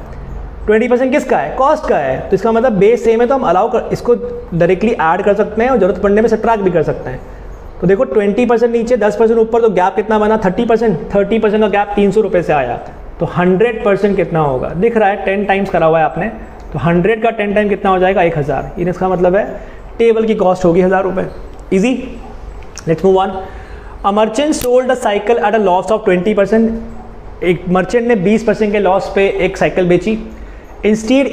20% किसका है, कॉस्ट का है। तो इसका मतलब बेस सेम है, तो हम अलाउ कर, इसको डायरेक्टली ऐड कर सकते हैं और जरूरत पड़ने में सब्ट्रैक्ट भी कर सकते हैं। तो देखो 20% नीचे 10% ऊपर, तो गैप कितना बना, 30%। 30% का गैप 300 रुपये से आया, तो 100% कितना होगा, दिख रहा है 10 टाइम्स करा हुआ है आपने, तो 100 का 10 टाइम कितना हो जाएगा, 1000। इसका मतलब है टेबल की कॉस्ट होगी 1000 रुपये। Easy, let's move on. A merchant sold a cycle at a loss of 20%। एक मर्चेंट ने 20% के लॉस पे एक साइकिल बेची। Instead,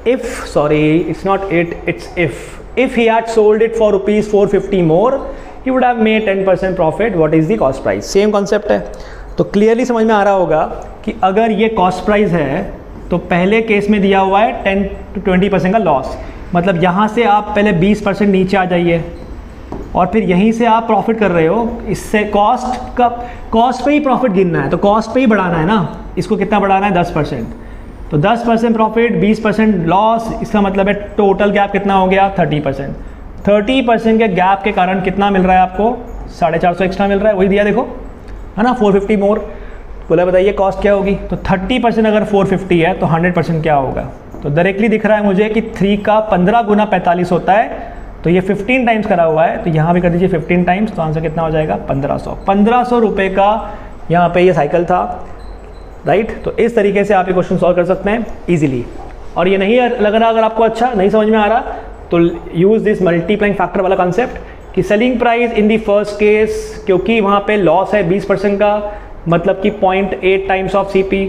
if he had sold it for rupees 450 more, he would have made 10% profit. What is the cost price? Same concept है। तो clearly समझ में आ रहा होगा कि अगर ये कॉस्ट प्राइस है तो पहले केस में दिया हुआ है 10 to 20% का लॉस, मतलब यहाँ से आप पहले 20% नीचे आ जाइए और फिर यहीं से आप प्रॉफिट कर रहे हो। इससे कॉस्ट पे ही प्रॉफिट गिनना है, तो कॉस्ट पे ही बढ़ाना है ना, इसको कितना बढ़ाना है, 10%। तो 10% प्रॉफिट, 20% लॉस, इसका मतलब है टोटल गैप कितना हो गया, 30%। 30% के गैप के कारण कितना मिल रहा है आपको, 450 एक्स्ट्रा मिल रहा है, वही दिया देखो, है ना, 450 मोर। बोला बताइए कॉस्ट क्या होगी, तो 30% अगर 450 है तो 100% क्या होगा। तो डायरेक्टली दिख रहा है मुझे कि 3 का 15 गुना 45 होता है, तो ये 15 टाइम्स करा हुआ है, तो यहाँ भी कर दीजिए 15 टाइम्स, तो आंसर कितना हो जाएगा, 1500। 1500 रुपये का यहाँ पे ये साइकिल था, राइट। तो इस तरीके से आप ये क्वेश्चन सॉल्व कर सकते हैं इजीली। और ये नहीं लग रहा, अगर आपको अच्छा नहीं समझ में आ रहा, तो यूज़ दिस मल्टीप्लाइंग फैक्टर वाला कॉन्सेप्ट कि selling price in the first case, क्योंकि वहाँ पे लॉस है 20% का, मतलब कि 0.8 टाइम्स ऑफ CP।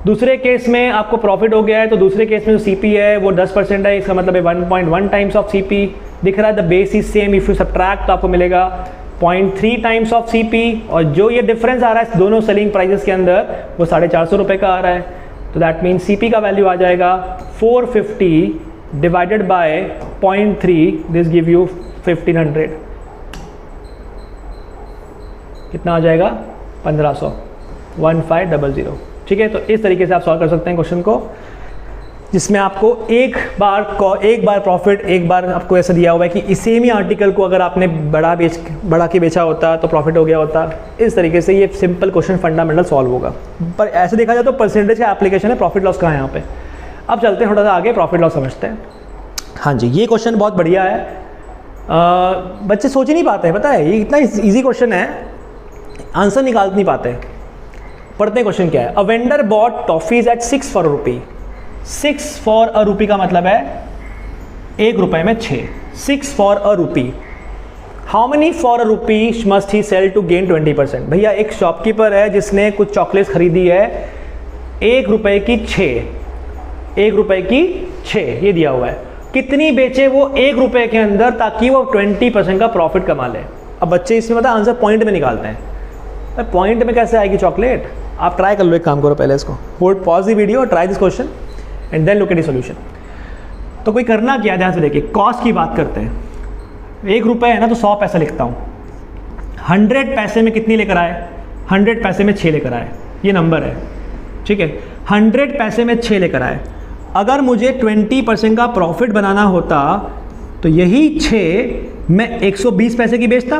दूसरे केस में आपको प्रॉफिट हो गया है, तो दूसरे केस में जो CP है वो 10% है, इसका मतलब है 1.1 टाइम्स ऑफ CP। दिख रहा है the base is same, if you subtract तो आपको मिलेगा 0.3 टाइम्स ऑफ CP, और जो ये डिफरेंस आ रहा है दोनों सेलिंग प्राइजेस के अंदर वो 450 रुपये का आ रहा है। तो दैट मीन्स CP का वैल्यू आ जाएगा 450 divided by 0.3, this give you 1500। कितना आ जाएगा, 1500, 1500। ठीक है, तो इस तरीके से आप सॉल्व कर सकते हैं क्वेश्चन को, जिसमें आपको एक बार प्रॉफिट, एक बार आपको ऐसा दिया हुआ है कि सेम ही आर्टिकल को अगर आपने बढ़ा के बेचा होता तो प्रॉफिट हो गया होता। इस तरीके से ये सिंपल क्वेश्चन फंडामेंटल सॉल्व होगा। पर ऐसे देखा जाए तो परसेंटेज का एप्लीकेशन है, प्रॉफिट लॉस कहाँ है यहाँ पे। अब चलते हैं थोड़ा सा आगे, प्रॉफिट लॉस समझते हैं। हाँ जी, ये क्वेश्चन बहुत बढ़िया है, बच्चे सोच ही नहीं पाते हैं, पता है ये इतना ईजी क्वेश्चन है, आंसर निकाल नहीं पाते। पढ़ते हैं क्वेश्चन क्या है। A vendor bought toffees at 6 for a rupee। 6 for a rupee का मतलब है 1 रुपए में 6, 6 for a rupee. How many for a rupee must he sell to gain 20%? भैया एक शॉपकीपर है जिसने कुछ चॉकलेट्स खरीदी है 1 रुपए की 6, 1 रुपए की 6 ये दिया हुआ है, कितनी बेचे वो 1 रुपए के अंदर ताकि वो 20% का प्रॉफिट कमा ले। अब बच्चे इसमें मतलब आंसर पॉइंट में निकालते हैं, पॉइंट में कैसे आएगी चॉकलेट? आप ट्राई कर लो, एक काम करो पहले इसको, hold pause the video, try this question and then look at the solution. तो कोई करना क्या, ध्यान से देखिए, कॉस्ट की बात करते हैं। 1 रुपए है ना तो 100 पैसा लिखता हूँ, 100 पैसे में कितनी लेकर आए? 100 पैसे में 6 लेकर आए, ये नंबर है, ठीक है। 100 पैसे में 6 लेकर आए। अगर मुझे 20% का प्रॉफिट बनाना होता तो यही 6 मैं 120 पैसे की बेचता।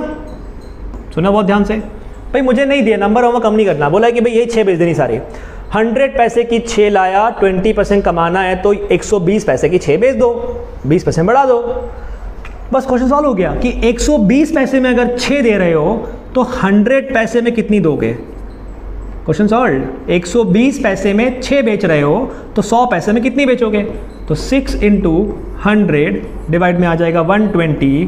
सुना बहुत ध्यान से भाई, मुझे नहीं दिया नंबर होगा कम नहीं करना, बोला है कि भाई ये 6 बेच देनी सारी। 100 पैसे की 6 लाया, 20% कमाना है तो 120 पैसे की 6 बेच दो, 20% बढ़ा दो, बस क्वेश्चन सॉल्व हो गया कि 120 पैसे में अगर 6 दे रहे हो तो 100 पैसे में कितनी दोगे? Question solve. 120 पैसे में 6 बेच रहे हो तो 100 पैसे में कितनी बेचोगे? तो 6 इंटू 100 डिवाइड में आ जाएगा 120,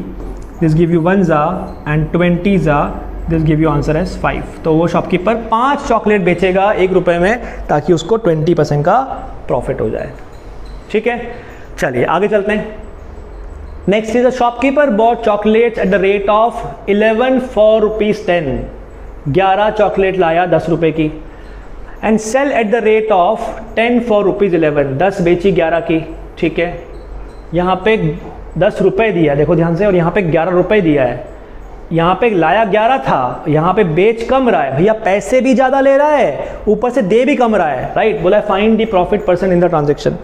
दिस गिव यू 1 ज़ा एंड 20 ज़ा, this give you answer as 5। तो वो शॉपकीपर 5 चॉकलेट बेचेगा 1 रुपए में ताकि उसको 20% का प्रॉफिट हो जाए, ठीक है। चलिए आगे चलते हैं। Next is a shopkeeper bought chocolates at the rate of 11 for ₹10, 11 chocolate लाया 10 रुपए की, and sell at the rate of 10 for ₹11, 10 बेची 11 की, ठीक है। यहाँ पे 10 रुपए दिया है, देखो ध्यान से, और यहाँ पे 11 रुपए दिया है। यहाँ पे लाया 11 था, यहाँ पे बेच कम रहा है, भैया पैसे भी ज़्यादा ले रहा है, ऊपर से दे भी कम रहा है, राइट। बोला है find the profit percent in the transaction.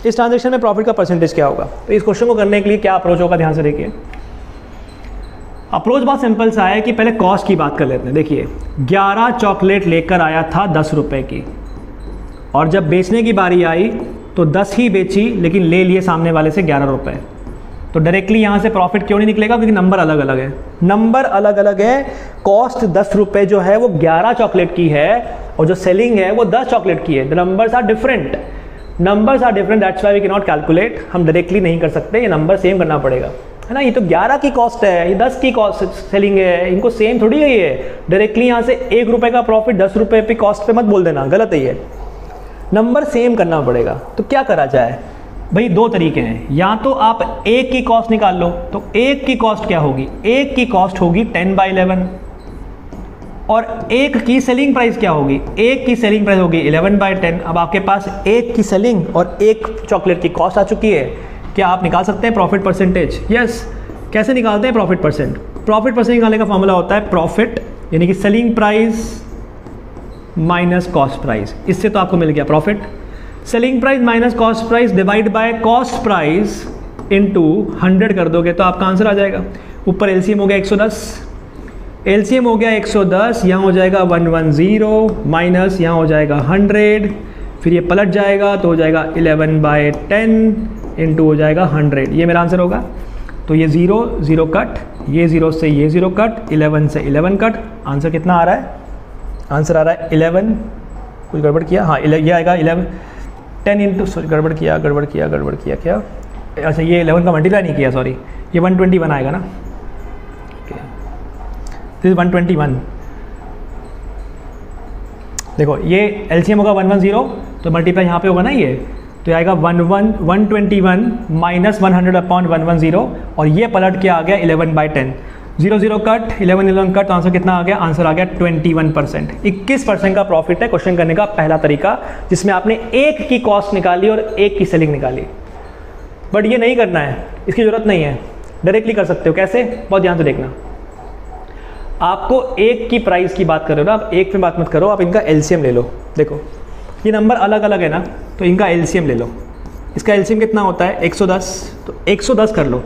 इस ट्रांजेक्शन में प्रॉफिट का परसेंटेज क्या होगा? तो इस क्वेश्चन को करने के लिए क्या अप्रोच होगा, ध्यान से देखिए। अप्रोच बहुत सिंपल सा है कि पहले कॉस्ट की बात कर लेते हैं। देखिए 11 चॉकलेट लेकर आया था 10 रुपए की, और जब बेचने की बारी आई तो 10 ही बेची, लेकिन ले लिए सामने वाले से 11 रुपए। तो डायरेक्टली यहाँ से प्रॉफिट क्यों नहीं निकलेगा? क्योंकि नंबर अलग अलग है, नंबर अलग अलग है। कॉस्ट 10 रुपए जो है वो 11 चॉकलेट की है, और जो सेलिंग है वो 10 चॉकलेट की है। The numbers are different, numbers are different, that's why we can not calculate. हम डायरेक्टली नहीं कर सकते, ये नंबर सेम करना पड़ेगा, है ना। ये तो 11 की कॉस्ट है, ये 10 की कॉस्ट सेलिंग है, इनको सेम थोड़ी है ये। डायरेक्टली यहाँ से 1 रुपए का प्रॉफिट 10 रुपए पे कॉस्ट पे मत बोल देना, गलत है ये, नंबर सेम करना पड़ेगा। तो क्या करा जाए भाई? 2 तरीके हैं, या तो आप 1 की कॉस्ट निकाल लो। तो 1 की कॉस्ट क्या होगी? 1 की कॉस्ट होगी 10/11, और 1 की सेलिंग प्राइस क्या होगी? 1 की सेलिंग प्राइस होगी 11/10। अब आपके पास 1 की सेलिंग और 1 चॉकलेट की कॉस्ट आ चुकी है। क्या आप निकाल सकते हैं प्रॉफिट परसेंटेज? यस। कैसे निकालते हैं प्रॉफिट परसेंट? प्रॉफिट परसेंट निकालने का फॉर्मूला होता है प्रॉफिट यानी कि selling price minus cost price. इससे तो आपको मिल गया profit. Selling price minus cost price divide by cost price into 100 कर दोगे तो आपका आंसर आ जाएगा। ऊपर एलसीएम हो गया 110, एलसीएम हो गया 110, यहाँ हो जाएगा 110 माइनस यहाँ हो जाएगा 100, फिर ये पलट जाएगा तो हो जाएगा 11/10 इंटू हो जाएगा 100। ये मेरा आंसर होगा। तो ये 0 0 कट, ये 0 से ये 0 कट, 11 से 11 कट। आंसर कितना आ रहा है? आंसर आ रहा है 11। कुछ गड़बड़ किया? हाँ, ये आएगा 11 10 इंटू, सॉरी गड़बड़ किया क्या? अच्छा, ये 11 का मल्टीप्लाई नहीं किया, सॉरी, ये 121 आएगा ना। This is 121। देखो ये एलसीएम होगा 110, तो मल्टीप्लाई यहाँ पे होगा ना, ये तो आएगा 121 माइनस 100/110, और ये पलट के आ गया 11/10। 0 0 कट, 11 कट, तो आंसर कितना आ गया? आंसर आ गया 21%। 21% का प्रॉफिट है क्वेश्चन करने का पहला तरीका, जिसमें आपने 1 की कॉस्ट निकाली और 1 की सेलिंग निकाली। बट ये नहीं करना है, इसकी ज़रूरत नहीं है, डायरेक्टली कर सकते हो। कैसे? बहुत ध्यान से देखना। आपको 1 की प्राइस की बात कर रहे हो ना, आप 1 पे बात मत करो, आप इनका एलसीएम ले लो। देखो ये नंबर अलग अलग है ना, तो इनका एलसीएम ले लो। इसका एलसीएम कितना होता है? 110, तो 110 कर लो।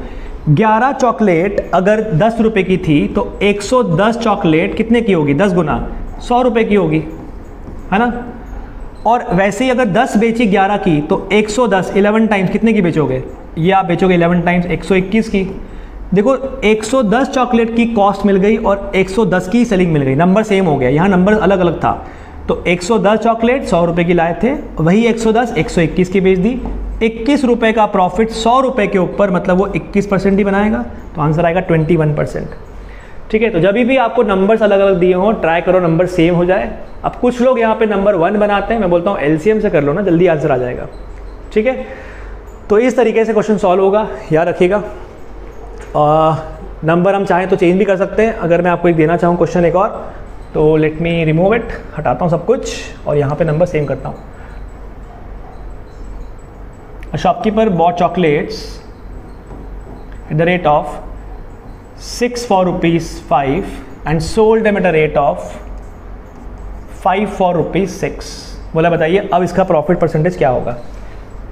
11 चॉकलेट अगर 10 रुपए की थी तो 110 चॉकलेट कितने की होगी? 10 गुना 100 रुपए की होगी, है ना। और वैसे ही अगर 10 बेची 11 की तो 110 11 टाइम्स कितने की बेचोगे? ये आप बेचोगे 11 टाइम्स 121 की। देखो 110 चॉकलेट की कॉस्ट मिल गई और 110 की सेलिंग मिल गई, नंबर सेम हो गया। यहाँ नंबर अलग अलग था, तो 110 चॉकलेट 100 रुपए की लाए थे, वही 110 121 की बेच दी। 21 रुपये का प्रॉफिट 100 रुपये के ऊपर, मतलब वो 21% ही बनाएगा, तो आंसर आएगा 21%। ठीक है, तो जब भी आपको नंबर्स अलग अलग दिए हों, ट्राई करो नंबर सेम हो जाए। अब कुछ लोग यहाँ पे नंबर 1 बनाते हैं, मैं बोलता हूँ एलसीएम से कर लो ना, जल्दी आंसर आ जाएगा। ठीक है, तो इस तरीके से क्वेश्चन सॉल्व होगा, याद रखिएगा। नंबर हम चाहें तो चेंज भी कर सकते हैं। अगर मैं आपको एक देना चाहूँ क्वेश्चन एक और, तो लेट मी रिमूव इट, हटाता हूँ सब कुछ और यहाँ पे नंबर सेम करता हूँ। A shopkeeper bought chocolates at the rate of 6 for rupees 5 and sold them at a rate of 5 for rupees 6। बोला बताइए अब इसका प्रॉफिट परसेंटेज क्या होगा।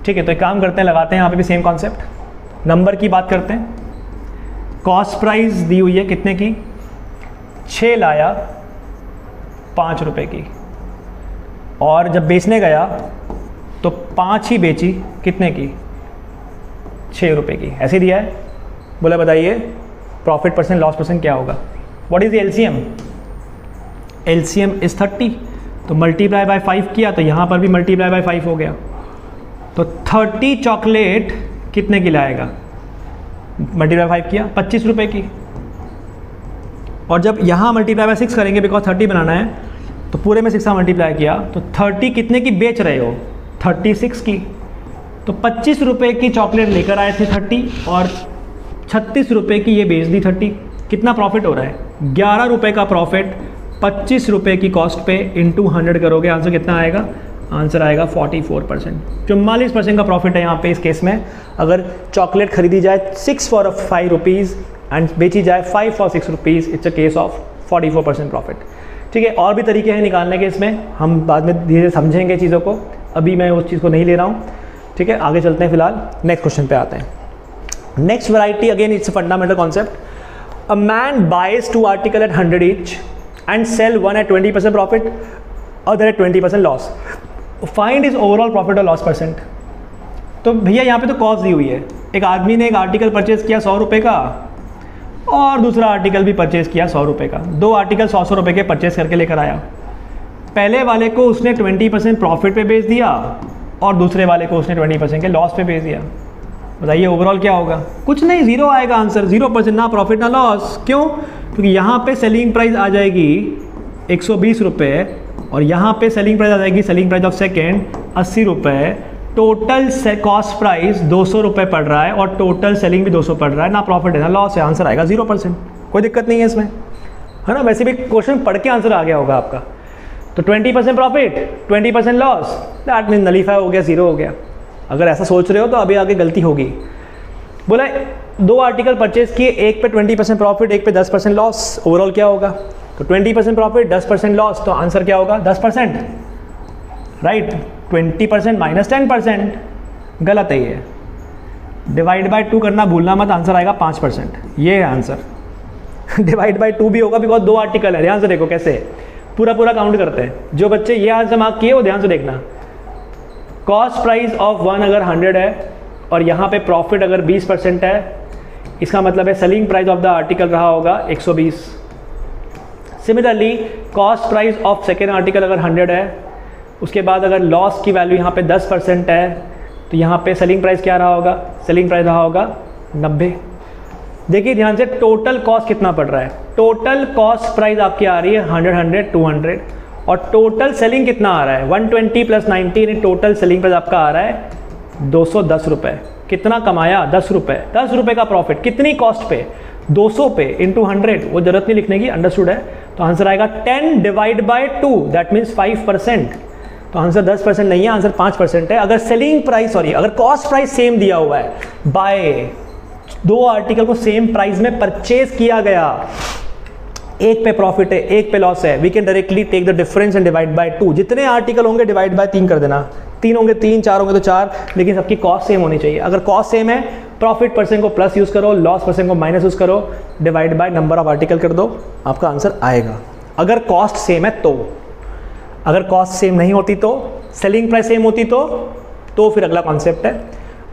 ठीक है, तो एक काम करते हैं, लगाते हैं यहाँ पे भी सेम कॉन्सेप्ट। नंबर की बात करते हैं। कॉस्ट प्राइस दी हुई है कितने की, 6 लाया 5 रुपये की, और जब बेचने गया तो 5 ही बेची, कितने की, 6 रुपये की, ऐसे दिया है। बोला बताइए प्रॉफिट परसेंट लॉस परसेंट क्या होगा। What is LCM, LCM is 30, तो मल्टीप्लाई बाय 5 किया तो यहाँ पर भी मल्टीप्लाई बाय 5 हो गया, तो 30 चॉकलेट कितने की लाएगा, मल्टीप्लाई 5 किया 25 रुपये की। और जब यहाँ मल्टीप्लाई बाय 6 करेंगे, बिकॉज 30 बनाना है, तो पूरे में 6 का मल्टीप्लाई किया तो 30 कितने की बेच रहे हो, 36 की। तो 25 रुपये की चॉकलेट लेकर आए थे 30 और 36 रुपये की ये बेच दी 30। कितना प्रॉफिट हो रहा है, 11 रुपये का प्रॉफिट 25 रुपये की कॉस्ट पे इंटू 100 करोगे, आंसर कितना आएगा, आंसर आएगा 44%। 44% का प्रॉफिट है यहाँ पे इस केस में। अगर चॉकलेट खरीदी जाए 6 for 5 रुपीज़ एंड बेची जाए 5 for 6 rupees, it's a case of 44% profit. ठीक है, और भी तरीके हैं निकालने के, इसमें हम बाद में धीरे धीरे समझेंगे चीज़ों को, अभी मैं उस चीज़ को नहीं ले रहा हूँ। ठीक है, आगे चलते हैं, फिलहाल नेक्स्ट क्वेश्चन पे आते हैं। Next variety, again it's a fundamental concept. A man buys 2 article at 100 each and sell 1 at 20% profit, other at 20% loss. Find is overall profit और लॉस परसेंट। तो भैया यहाँ पे तो कॉस्ट दी हुई है, एक आदमी ने एक आर्टिकल परचेज किया 100 रुपये का और दूसरा आर्टिकल भी परचेज किया 100 रुपये का, 2 आर्टिकल 100 रुपये के परचेज करके लेकर आया। पहले वाले को उसने 20% प्रॉफिट पे बेच दिया और दूसरे वाले को उसने 20% के लॉस पे बेच दिया। बताइए ओवरऑल क्या होगा, कुछ नहीं, 0 आएगा आंसर, 0%, ना प्रॉफिट ना लॉस। क्यों, क्योंकि यहाँ पे सेलिंग प्राइस आ जाएगी 120 रुपये और यहाँ पे सेलिंग प्राइस आ जाएगी, सेलिंग प्राइस ऑफ सेकेंड 80 रुपये, टोटल कॉस्ट प्राइस 200 रुपये पड़ रहा है और टोटल सेलिंग भी 200 पड़ रहा है, ना प्रॉफिट है ना लॉस है, आंसर आएगा 0%। कोई दिक्कत नहीं है इसमें, है ना। वैसे भी क्वेश्चन पढ़ के आंसर आ गया होगा आपका। तो 20% profit 20% loss, that mean nullify हो गया, 0 हो गया। अगर ऐसा सोच रहे हो तो अभी आगे गलती होगी। बोला 2 आर्टिकल परचेज किए, एक पे 20% प्रॉफिट, एक पे 10% लॉस, ओवरऑल क्या होगा। तो 20% प्रॉफिट 10% लॉस, तो आंसर क्या होगा 10%, राइट। 20% माइनस 10%, गलत है ये। डिवाइड बाय 2 करना भूलना मत, आंसर आएगा 5%, ये है आंसर। डिवाइड बाय 2 भी होगा बिकॉज 2 आर्टिकल है। ध्यान से देखो कैसे पूरा पूरा काउंट करते हैं। जो बच्चे ये आंसर मार्क किए वो ध्यान से देखना। कॉस्ट प्राइस ऑफ 1 अगर 100 है और यहाँ पे प्रॉफिट अगर 20% है, इसका मतलब है selling price of the article रहा होगा 120। Similarly cost price of second article अगर 100 है, उसके बाद अगर लॉस की वैल्यू यहाँ पे 10% है, तो यहाँ पे सेलिंग प्राइस क्या रहा होगा, सेलिंग प्राइस रहा होगा 90। देखिए ध्यान से टोटल कॉस्ट कितना पड़ रहा है, टोटल कॉस्ट प्राइस आपकी आ रही है 100 100 200 और टोटल सेलिंग कितना आ रहा है 120 प्लस 90, टोटल सेलिंग प्राइस आपका आ रहा है 210 रुपये। कितना कमाया 10 रुपये, 10 रुपये का प्रॉफिट, कितनी कॉस्ट पे 200 पे इंटू 100, वो जरूरत नहीं लिखने की, अंडरस्टूड है। तो आंसर आएगा 10 डिवाइड बाय 2, दैट मीन्स 5%। तो आंसर 10% नहीं है, आंसर 5% है। अगर सेलिंग प्राइस अगर कॉस्ट प्राइस सेम दिया हुआ है, बाय 2 आर्टिकल को सेम प्राइस में परचेज किया गया, एक पे प्रॉफिट है एक पे लॉस है, we can directly take the difference and divide by 2। जितने आर्टिकल होंगे डिवाइड बाय 3 कर देना, 3 होंगे 3, 4 होंगे तो 4, लेकिन सबकी कॉस्ट सेम होनी चाहिए। अगर कॉस्ट सेम है, प्रॉफिट परसेंट को प्लस यूज करो, लॉस परसेंट को माइनस यूज करो, divide by number of article कर दो, आपका आंसर आएगा। अगर कॉस्ट सेम है तो, अगर कॉस्ट सेम नहीं होती तो, सेलिंग प्राइस सेम होती तो फिर अगला कॉन्सेप्ट है,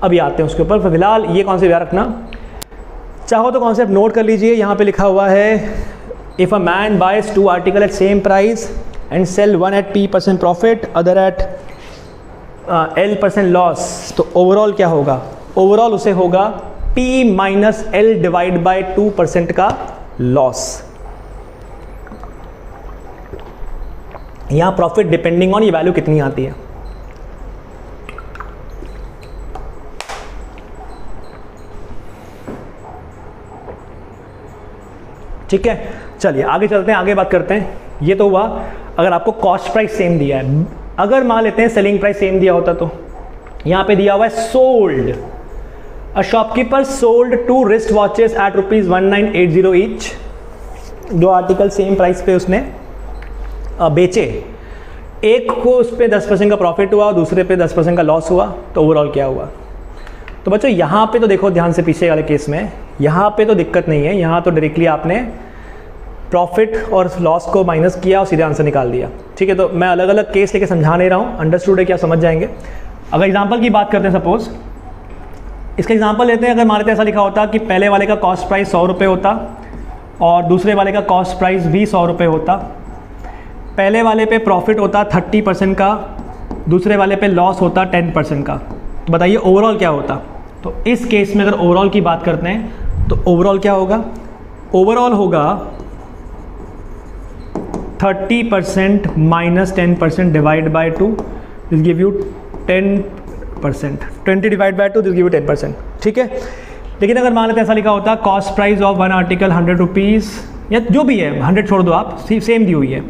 अभी आते हैं उसके ऊपर। फिलहाल ये कॉन्सेप्ट याद रखना, चाहो तो कॉन्सेप्ट नोट कर लीजिए। यहाँ पे लिखा हुआ है if a man buys 2 article at same price and sell 1 at P% profit, other at L% loss, तो ओवरऑल क्या होगा, ओवरऑल उसे होगा P minus L divide by 2% का लॉस। यहां प्रॉफिट डिपेंडिंग ऑन ये वैल्यू कितनी आती है। ठीक है, चलिए आगे चलते हैं, आगे बात करते हैं। ये तो हुआ अगर आपको कॉस्ट प्राइस सेम दिया है। अगर मान लेते हैं सेलिंग प्राइस सेम दिया होता, तो यहां पे दिया हुआ है sold, a shopkeeper sold 2 wrist watches at ₹1980 each. 2 article same price पे उसने बेचे, एक को उस पर 10% का प्रॉफिट हुआ और दूसरे पे 10% का लॉस हुआ, तो ओवरऑल क्या हुआ। तो बच्चों यहाँ पे तो देखो ध्यान से, पीछे वाले केस में यहाँ पे तो दिक्कत नहीं है, यहाँ तो डायरेक्टली आपने प्रॉफिट और लॉस को माइनस किया और सीधे आंसर निकाल दिया। ठीक है, तो मैं अलग अलग केस लेके समझा नहीं रहा हूँ, अंडरस्टूड है, क्या समझ जाएंगे। अगर एग्जांपल की बात करते हैं, सपोज इसका एग्जांपल लेते हैं। अगर मान लेते हैं ऐसा लिखा होता कि पहले वाले का कॉस्ट प्राइस 100 रुपये होता और दूसरे वाले का कॉस्ट प्राइस भी 100 रुपये होता। पहले वाले पे प्रॉफिट होता 30% का, दूसरे वाले पे लॉस होता 10% का। तो बताइए ओवरऑल क्या होता। तो इस केस में अगर ओवरऑल की बात करते हैं तो ओवरऑल क्या होगा, ओवरऑल होगा 30% minus 10% divide by 2, this give you 10%। 20 divide by 2, this give you 10%। ठीक है, लेकिन अगर मान लेते हैं ऐसा लिखा होता cost price of 1 article 100 rupees, या जो भी है 100 छोड़ दो आप, सेम दी हुई है।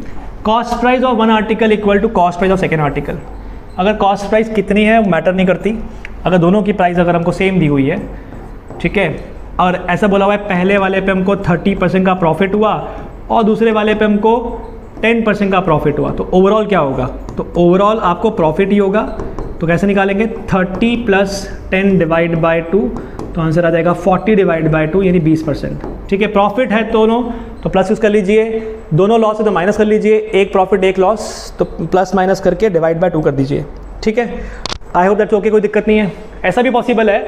Cost price of 1 article equal to cost price of second article. अगर कॉस्ट प्राइस कितनी है मैटर नहीं करती, अगर दोनों की प्राइस अगर हमको सेम दी हुई है, ठीक है, और ऐसा बोला हुआ है पहले वाले पे हमको 30% का प्रॉफिट हुआ और दूसरे वाले पे हमको 10% का प्रॉफिट हुआ, तो ओवरऑल क्या होगा। तो ओवरऑल आपको प्रॉफिट ही होगा। तो कैसे निकालेंगे, 30 प्लस 10 डिवाइड बाय 2, तो आंसर आ जाएगा 40 डिवाइड बाय 2 यानी 20%। ठीक है, प्रॉफिट है दोनों तो प्लस यूज़ कर लीजिए, दोनों लॉस है तो माइनस कर लीजिए, एक प्रॉफिट एक लॉस, तो प्लस माइनस करके डिवाइड बाय 2 कर दीजिए। ठीक है, आई होप दैट्स ओके, कोई दिक्कत नहीं है। ऐसा भी पॉसिबल है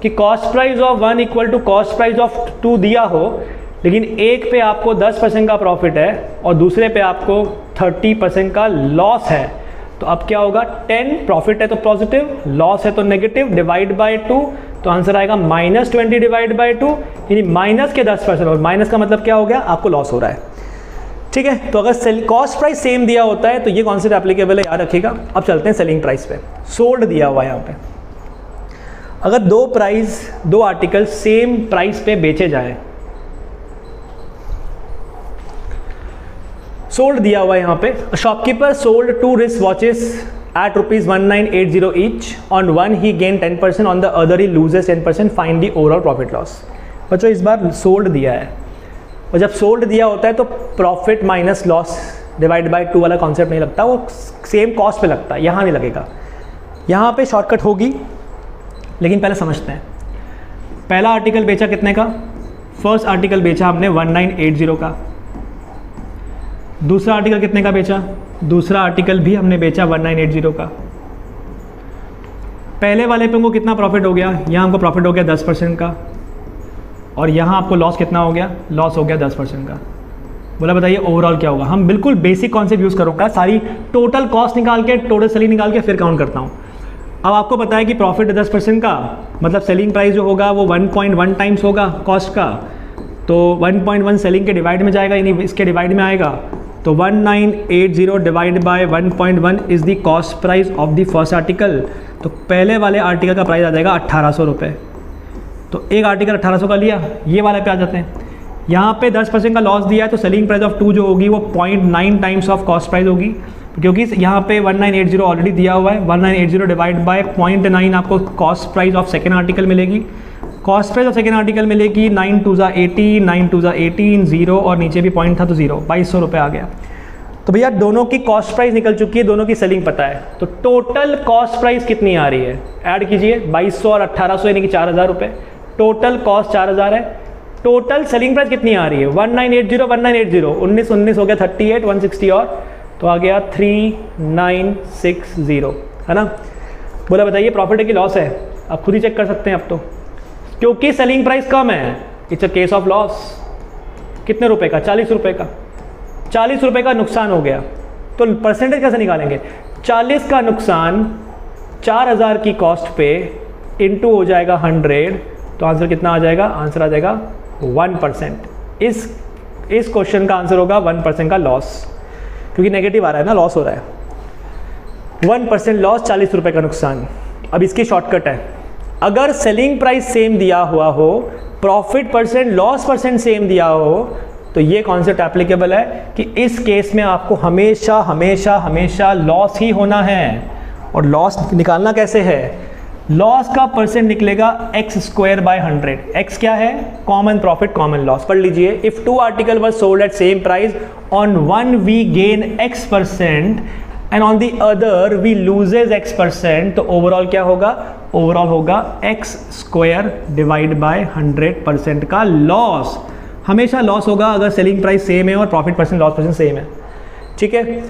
कि cost price of 1 equal to cost price of 2 दिया हो, लेकिन एक पे आपको 10% का प्रॉफिट है और दूसरे पे आपको 30% का लॉस है। तो अब क्या होगा, 10 प्रॉफिट है तो पॉजिटिव, लॉस है तो नेगेटिव, डिवाइड बाय 2, तो आंसर आएगा -20 डिवाइड बाय 2, यानी माइनस के 10%। और माइनस का मतलब क्या हो गया, आपको लॉस हो रहा है। ठीक है, तो अगर कॉस्ट प्राइस सेम दिया होता है तो ये कॉन्सेप्ट एप्लीकेबल है, याद रखिएगा। अब चलते हैं सेलिंग प्राइस पे। सोल्ड दिया हुआ है यहाँ पे, अगर दो आर्टिकल सेम प्राइस पे बेचे जाए, सोल्ड दिया हुआ है यहाँ पे, shopkeeper sold 2 wrist watches at ₹1980 each, on one he gain 10%, on the other he loses 10%, find the overall profit loss. बच्चों इस बार सोल्ड दिया है, और जब सोल्ड दिया होता है तो profit minus loss divide by 2 वाला कॉन्सेप्ट नहीं लगता, वो सेम कॉस्ट पे लगता है, यहाँ नहीं लगेगा। यहाँ पे शॉर्टकट होगी, लेकिन पहले समझते हैं। पहला आर्टिकल बेचा कितने का, फर्स्ट आर्टिकल बेचा हमने 1980 का। दूसरा आर्टिकल कितने का बेचा, दूसरा आर्टिकल भी हमने बेचा 1980 का। पहले वाले पे हमको कितना प्रॉफिट हो गया, यहाँ हमको प्रॉफिट हो गया 10% का, और यहाँ आपको लॉस कितना हो गया, लॉस हो गया 10% का। बोला बताइए ओवरऑल क्या होगा। हम बिल्कुल बेसिक कॉन्सेप्ट यूज़ करूँगा, सारी टोटल कॉस्ट निकाल के, टोटल सेलिंग निकाल के फिर काउंट करता हूँ। अब आपको पता है कि प्रॉफिट 10% का, मतलब सेलिंग प्राइस जो होगा वो 1.1 टाइम्स होगा कॉस्ट का, तो 1.1 सेलिंग के डिवाइड में जाएगा, यानी इसके डिवाइड में आएगा। तो 1980 divide bye 1.1 is the cost price of the first article. तो पहले वाले आर्टिकल का प्राइस आ जाएगा 1800 रुपये। तो एक आर्टिकल 1800 का लिया, ये वाले पे आ जाते हैं। यहाँ पे 10% का लॉस दिया है, तो सेलिंग प्राइस ऑफ 2 जो होगी वो 0.9 टाइम्स ऑफ कॉस्ट प्राइस होगी, क्योंकि यहाँ पे 1980 ऑलरेडी दिया हुआ है। 1980 डिवाइड बाय 0.9 आपको cost price of second article मिलेगी। Cost price of second article मिलेगी 9 2 ज़ा 18, 9 2 ज़ा 18, 0 और नीचे भी पॉइंट था तो 0, 2200 रुपये आ गया। तो भैया दोनों की कॉस्ट प्राइस निकल चुकी है, दोनों की सेलिंग पता है, तो टोटल कॉस्ट प्राइस कितनी आ रही है, ऐड कीजिए 2200 और 1800 यानी कि 4000 रुपये। टोटल कॉस्ट 4000 है, टोटल सेलिंग प्राइस कितनी आ रही है 1980, 19 हो गया 38, 160 और तो आ गया 3960, है ना। बोला बताइए प्रॉफिट है कि लॉस है, आप खुद ही चेक कर सकते हैं अब तो, क्योंकि सेलिंग प्राइस कम है, it's a case of loss. कितने रुपए का, 40 रुपये का, 40 रुपये का नुकसान हो गया। तो परसेंटेज कैसे निकालेंगे, 40 का नुकसान 4000 की कॉस्ट पे इनटू हो जाएगा 100, तो आंसर कितना आ जाएगा? आंसर आ जाएगा 1%। इस क्वेश्चन का आंसर होगा 1% का लॉस, क्योंकि नेगेटिव आ रहा है ना, लॉस हो रहा है। 1% लॉस, 40 रुपये का नुकसान। अब इसकी शॉर्टकट है, अगर सेलिंग प्राइस सेम दिया हुआ हो, profit percent loss percent same दिया हो, तो ये कॉन्सेप्ट एप्लीकेबल है कि इस केस में आपको हमेशा हमेशा हमेशा लॉस ही होना है। और लॉस निकालना कैसे है? लॉस का परसेंट निकलेगा x स्क्वायर बाय 100। x क्या है? Common profit common loss. पढ़ लीजिए, if 2 article were sold at same price, on one we gain x% and on the other we loses x%, तो ओवरऑल क्या होगा? ओवरऑल होगा x स्क्वायर डिवाइड बाय 100% का loss. हमेशा लॉस होगा अगर सेलिंग प्राइस सेम है और profit percent loss percent same है। ठीक है,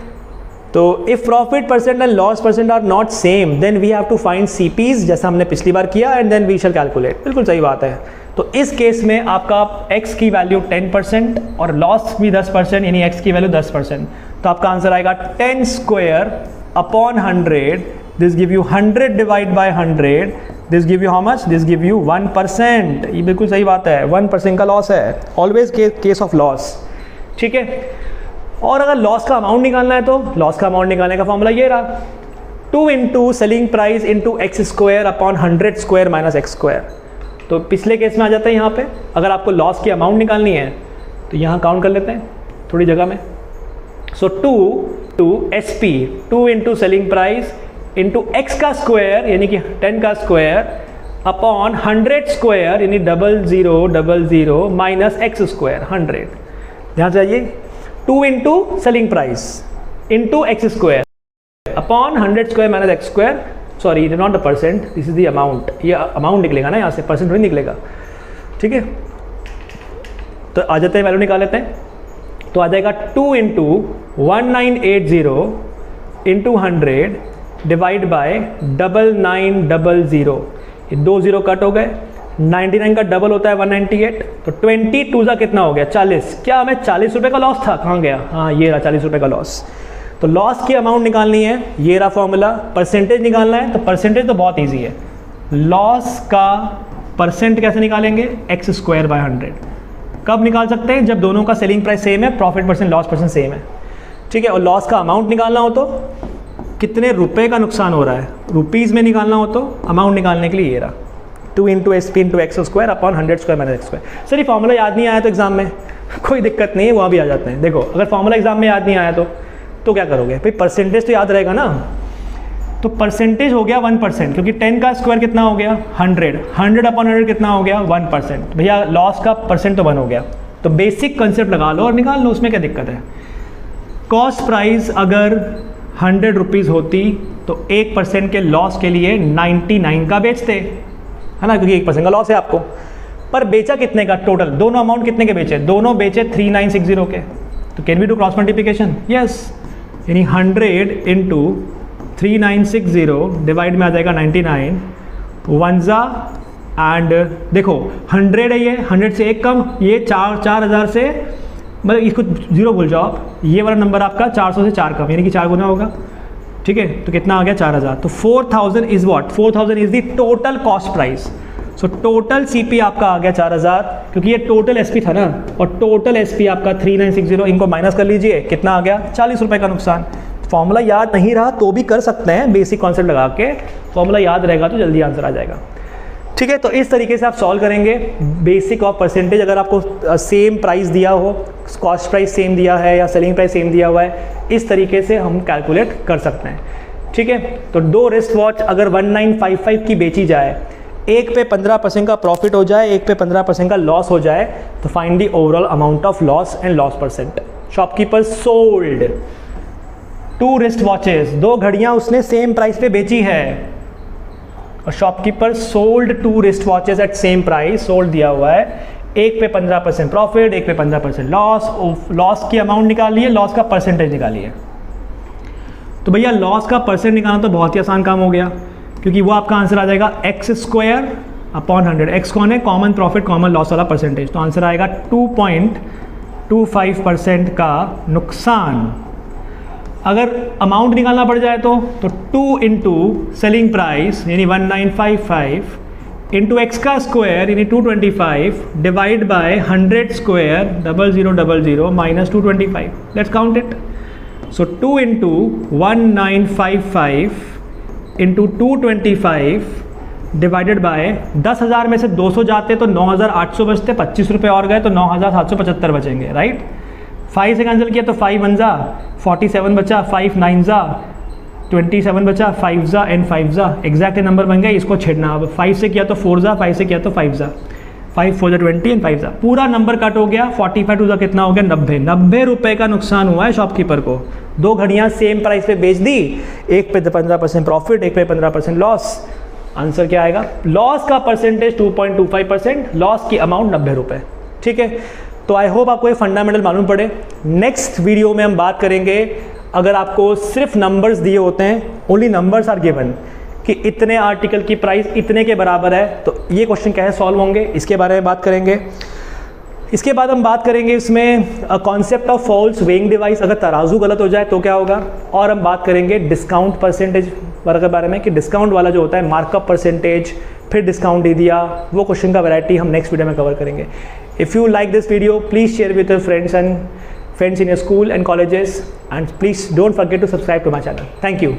तो if profit percent and loss percent are not same, then we have to find CPs, जैसा हमने पिछली बार किया, and then we shall calculate. बिल्कुल सही बात है। तो इस केस में आपका x की वैल्यू 10% और लॉस भी 10%, यानी x की वैल्यू 10%, तो आपका आंसर आएगा 10 square upon 100। This give you 100 divide by 100, this give you how much? This give you 1%। ये बिल्कुल सही बात है, 1% का लॉस है, ऑलवेज केस ऑफ लॉस। ठीक है, और अगर लॉस का अमाउंट निकालना है तो लॉस का अमाउंट निकालने का फॉर्मूला ये रहा, 2 into selling price into x square upon 100 square minus x square. तो पिछले केस में आ जाता है यहाँ पे, अगर आपको लॉस की अमाउंट निकालनी है तो यहाँ काउंट कर लेते हैं थोड़ी जगह में। सो 2 SP, 2 into selling price into x का स्क्वायर यानी कि 10 का स्क्वायर अपॉन 100 स्क्वायर यानी 0000 माइनस x स्क्वायर 100। ध्यान चाहिए, 2 into selling price into x square upon 100 square minus x square. Sorry, it is not the percent, this is the amount. ये amount निकलेगा ना यहाँ से, परसेंट नहीं निकलेगा। ठीक है, तो आ जाते हैं, वैल्यू निकाल लेते हैं। तो आ जाएगा 2 इंटू 1980 इंटू 100 डिवाइड बाय 9900। ये 2 0 कट हो गए, 99 का डबल होता है 198, तो 22 कितना हो गया? 40। क्या हमें 40 रुपये का लॉस था? कहाँ गया? हाँ, ये रहा 40 रुपये का लॉस। तो लॉस की अमाउंट निकालनी है, ये रहा फॉर्मूला। परसेंटेज निकालना है, तो परसेंटेज तो बहुत ईजी है। लॉस का परसेंट कैसे निकालेंगे? x square by 100। कब निकाल सकते हैं? जब दोनों का सेलिंग प्राइस सेम है, profit percent loss percent same है। ठीक है, और लॉस का अमाउंट निकालना हो तो कितने रुपए का नुकसान हो रहा है, रुपीज़ में निकालना हो तो अमाउंट निकालने के लिए ये रहा 2 into SP into x square upon 100 square minus x square. Sir ये फॉर्मूला याद नहीं आया तो एग्जाम में कोई दिक्कत नहीं है, वहाँ भी आ जाते हैं। देखो, अगर फॉर्मूला एग्जाम में याद नहीं आया तो क्या करोगे भाई? परसेंटेज तो याद रहेगा ना। तो परसेंटेज हो गया 1%, क्योंकि 10 का स्क्वायर कितना हो गया? 100 अपॉन 100 कितना हो गया? 1%। भैया लॉस का परसेंट तो 1 हो गया, तो बेसिक कंसेप्ट लगा लो और निकाल लो, उसमें क्या दिक्कत है? कॉस्ट प्राइस अगर 100 रुपीज़ होती तो 1% के लॉस के लिए 99 का बेचते, है ना, क्योंकि 1% का लॉस है आपको। पर बेचा कितने का टोटल? दोनों अमाउंट कितने के बेचे? दोनों बेचे 3960 के। तो can we do cross multiplication? Yes, यानी 100 इंटू 3960 डिवाइड में आ जाएगा 99 1 एंड देखो 100 है, ये 100 से एक कम, ये 4000 से, मतलब इसको जीरो भूल जाओ आप, ये वाला नंबर आपका 400 से 4 कम, यानी कि 4 गुना होगा। ठीक है, तो कितना आ गया? 4000। तो 4000 is what? 4000 is the total cost price. So total CP आपका आ गया 4000, क्योंकि ये टोटल SP था ना, और टोटल SP आपका 3960, इनको माइनस कर लीजिए, कितना आ गया? 40 रुपये का नुकसान। फॉर्मूला याद नहीं रहा तो भी कर सकते हैं, बेसिक कॉन्सेप्ट लगा के। फॉर्मूला याद रहेगा तो जल्दी आंसर आ जाएगा। ठीक है, तो इस तरीके से आप सॉल्व करेंगे बेसिक ऑफ परसेंटेज। अगर आपको सेम प्राइस दिया हो, कॉस्ट प्राइस सेम दिया है या सेलिंग प्राइस सेम दिया हुआ है, इस तरीके से हम कैलकुलेट कर सकते हैं। ठीक है, तो 2 रिस्ट वॉच अगर 1955 की बेची जाए, एक पे 15% का प्रॉफिट हो जाए, एक पे 15% का लॉस हो जाए, तो find the overall amount of loss and loss percent. Shopkeeper sold 2 wrist watches, 2 घड़ियाँ उसने सेम प्राइस पे बेची है, और shopkeeper sold 2 wrist watches at same price, sold दिया हुआ है, एक पे 15% प्रॉफिट, एक पे 15% लॉस। लॉस की अमाउंट निकालिए, लॉस का परसेंटेज निकालिए। तो भैया लॉस का परसेंट निकालना तो बहुत ही आसान काम हो गया, क्योंकि वो आपका आंसर आ जाएगा x स्क्वायर अपॉन 100। x कौन है? कॉमन प्रॉफिट कॉमन लॉस वाला परसेंटेज। तो आंसर आएगा 2.25% का नुकसान। अगर अमाउंट निकालना पड़ जाए तो 2 इंटू सेलिंग प्राइस यानी 1955 इंटू एक्स का स्क्वायर यानी 225 divide by 100 square 0000 minus 225. Let's count it. So 2 into 1955 into 225 divided by 10,000 में से 200 जाते तो 9,800 बचते, 25 रुपये और गए तो 9,775 बचेंगे. राइट. 5 से कैंसिल किया तो 5 1 जा 47 बचा, 5 9 जा 27 बचा, 5 जा एंड 5 जा एग्जैक्ट नंबर बन गया. इसको छेड़ना. अब 5 से किया तो 4 जा, 5 से किया तो 5 जा, 5 4 जा 20 एंड 5 जा. पूरा नंबर कट हो गया. 45 2 जा कितना हो गया 90 रुपये का नुकसान हुआ है शॉपकीपर को. 2 घड़ियाँ सेम प्राइस पे बेच दी, एक पे 15% प्रॉफिट, एक पे 15% लॉस. आंसर क्या आएगा? लॉस का परसेंटेज 2.25%, लॉस की अमाउंट 90 रुपये. ठीक है. तो आई होप आपको ये फंडामेंटल मालूम पड़े. नेक्स्ट वीडियो में हम बात करेंगे, अगर आपको सिर्फ नंबर्स दिए होते हैं, ओनली नंबर्स आर गिवन कि इतने आर्टिकल की प्राइस इतने के बराबर है, तो ये क्वेश्चन कैसे सॉल्व होंगे इसके बारे में बात करेंगे. इसके बाद हम बात करेंगे इसमें concept of false weighing device, अगर तराजू गलत हो जाए तो क्या होगा. और हम बात करेंगे डिस्काउंट परसेंटेज के बारे में कि डिस्काउंट वाला जो होता है मार्कअप परसेंटेज, फिर डिस्काउंट दे दिया, वो क्वेश्चन का वैरायटी हम नेक्स्ट वीडियो में कवर करेंगे. If you like this video, please share with your friends in your school and colleges, and please don't forget to subscribe to my channel. Thank you.